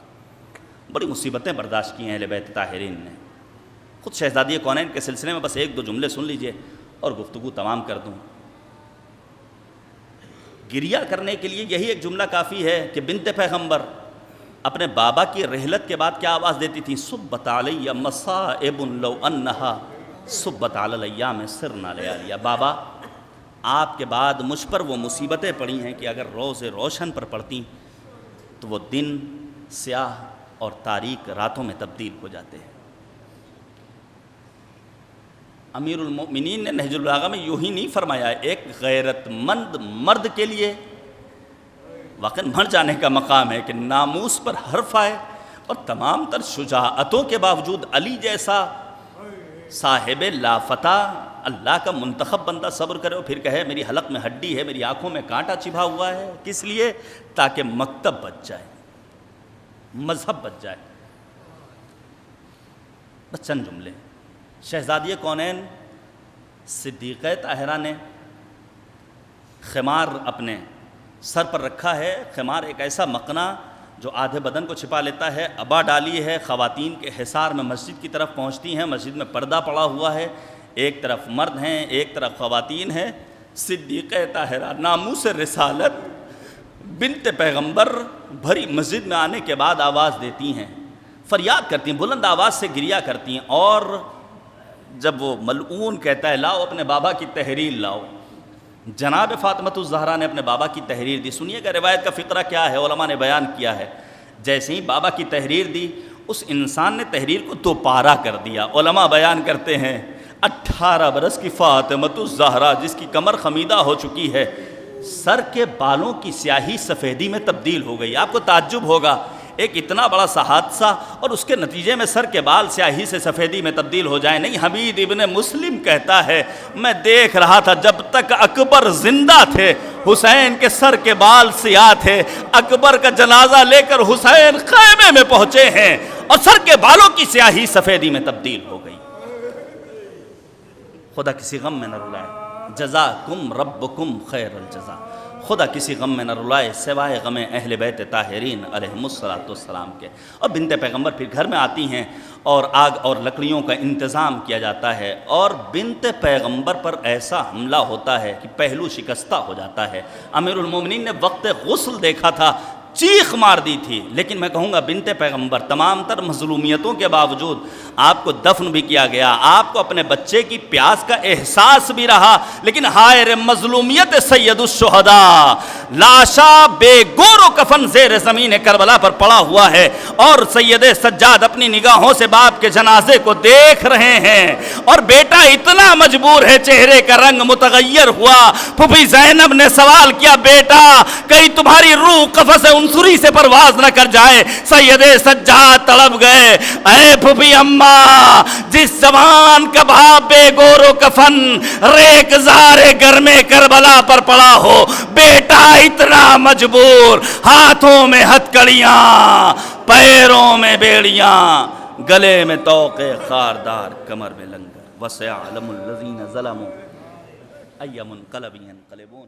بڑی مصیبتیں برداشت کی ہیں اہل بیت طاہرین نے۔ خود شہزادی کونین کے سلسلے میں بس ایک دو جملے سن لیجئے اور گفتگو تمام کر دوں۔ گریہ کرنے کے لیے یہی ایک جملہ کافی ہے کہ بنت پیغمبر اپنے بابا کی رحلت کے بعد کیا آواز دیتی تھی؟ صبت علی مصائب لو انہا صبت علی الایام سرنا لیالیا۔ بابا آپ کے بعد مجھ پر وہ مصیبتیں پڑی ہیں کہ اگر روز روشن پر پڑتی تو وہ دن سیاہ اور تاریک راتوں میں تبدیل ہو جاتے ہیں۔ امیر المؤمنین نے نہج البلاغہ میں یوں ہی نہیں فرمایا، ایک غیرت مند مرد کے لیے واقعاً مر جانے کا مقام ہے کہ ناموس پر حرف آئے، اور تمام تر شجاعتوں کے باوجود علی جیسا صاحب لافتہ اللہ کا منتخب بندہ صبر کرے اور پھر کہے میری حلق میں ہڈی ہے، میری آنکھوں میں کانٹا چبھا ہوا ہے۔ کس لیے؟ تاکہ مکتب بچ جائے، مذہب بچ جائے۔ بس چند جملے۔ شہزادی کونین صدیقہ طاہرہ نے خمار اپنے سر پر رکھا ہے۔ خمار ایک ایسا مقنا جو آدھے بدن کو چھپا لیتا ہے، ابا ڈالی ہے، خواتین کے حصار میں مسجد کی طرف پہنچتی ہیں۔ مسجد میں پردہ پڑا ہوا ہے، ایک طرف مرد ہیں ایک طرف خواتین ہیں۔ صدیقہ طاہرہ ناموس رسالت بنت پیغمبر بھری مسجد میں آنے کے بعد آواز دیتی ہیں، فریاد کرتی ہیں، بلند آواز سے گریہ کرتی ہیں، اور جب وہ ملعون کہتا ہے لاؤ اپنے بابا کی تحریر لاؤ، جناب فاطمۃ الزہرا نے اپنے بابا کی تحریر دی۔ سنیے گا روایت کا فقرہ کیا ہے، علماء نے بیان کیا ہے۔ جیسے ہی بابا کی تحریر دی، اس انسان نے تحریر کو دوپارہ کر دیا۔ علماء بیان کرتے ہیں 18 برس کی فاطمۃ الزہرا جس کی کمر خمیدہ ہو چکی ہے، سر کے بالوں کی سیاہی سفیدی میں تبدیل ہو گئی۔ آپ کو تعجب ہوگا ایک اتنا بڑا سا حادثہ اور اس کے نتیجے میں سر کے بال سیاہی سے سفیدی میں تبدیل ہو جائیں۔ نہیں، حمید ابن مسلم کہتا ہے میں دیکھ رہا تھا جب تک اکبر زندہ تھے حسین کے سر کے بال سیاہ تھے، اکبر کا جنازہ لے کر حسین خیمے میں پہنچے ہیں اور سر کے بالوں کی سیاہی سفیدی میں تبدیل ہو گئی۔ خدا کسی غم میں نہ رلائے، جزاکم ربکم خیر الجزا۔ خدا کسی غم میں نہ رلائے سوائے غم اہل بیت طاہرین علیہم الصلاۃ والسلام کے۔ اور بنت پیغمبر پھر گھر میں آتی ہیں اور آگ اور لکڑیوں کا انتظام کیا جاتا ہے، اور بنت پیغمبر پر ایسا حملہ ہوتا ہے کہ پہلو شکستہ ہو جاتا ہے۔ امیر المومنین نے وقت غسل دیکھا تھا، چیخ مار دی تھی. لیکن میں کہوں گا بنت پیغمبر، تمام تر مظلومیتوں کے باوجود آپ کو دفن بھی کیا گیا، آپ کو اپنے بچے کی پیاس کا احساس بھی رہا، لیکن ہائے رے مظلومیت سید الشہداء، لاشا بے گور و کفن زیر زمین کربلا پر پڑا ہوا ہے، اور سید سجاد اپنی نگاہوں سے باپ کے جنازے کو دیکھ رہے ہیں، اور بیٹا اتنا مجبور ہے، چہرے کا رنگ متغیر ہوا. پھوپھی زینب نے سوال کیا، بیٹا کہیں تمہاری روح قفس عنصری سے پرواز نہ کر جائے. سید سجاد تڑپ گئے، اے پھوپھی اماں، جس جوان کا باپ بے گور و کفن ریک زار گرمے کربلا پر پڑا ہو، بیٹا اتنا مجبور، ہاتھوں میں ہتکڑیاں، پیروں میں بیڑیاں، گلے میں توقے خاردار، کمر میں لنگر. وَسَيَعْلَمُ الَّذِينَ ظَلَمُوا أَيَّ مُنقَلَبٍ يَنقَلِبُونَ.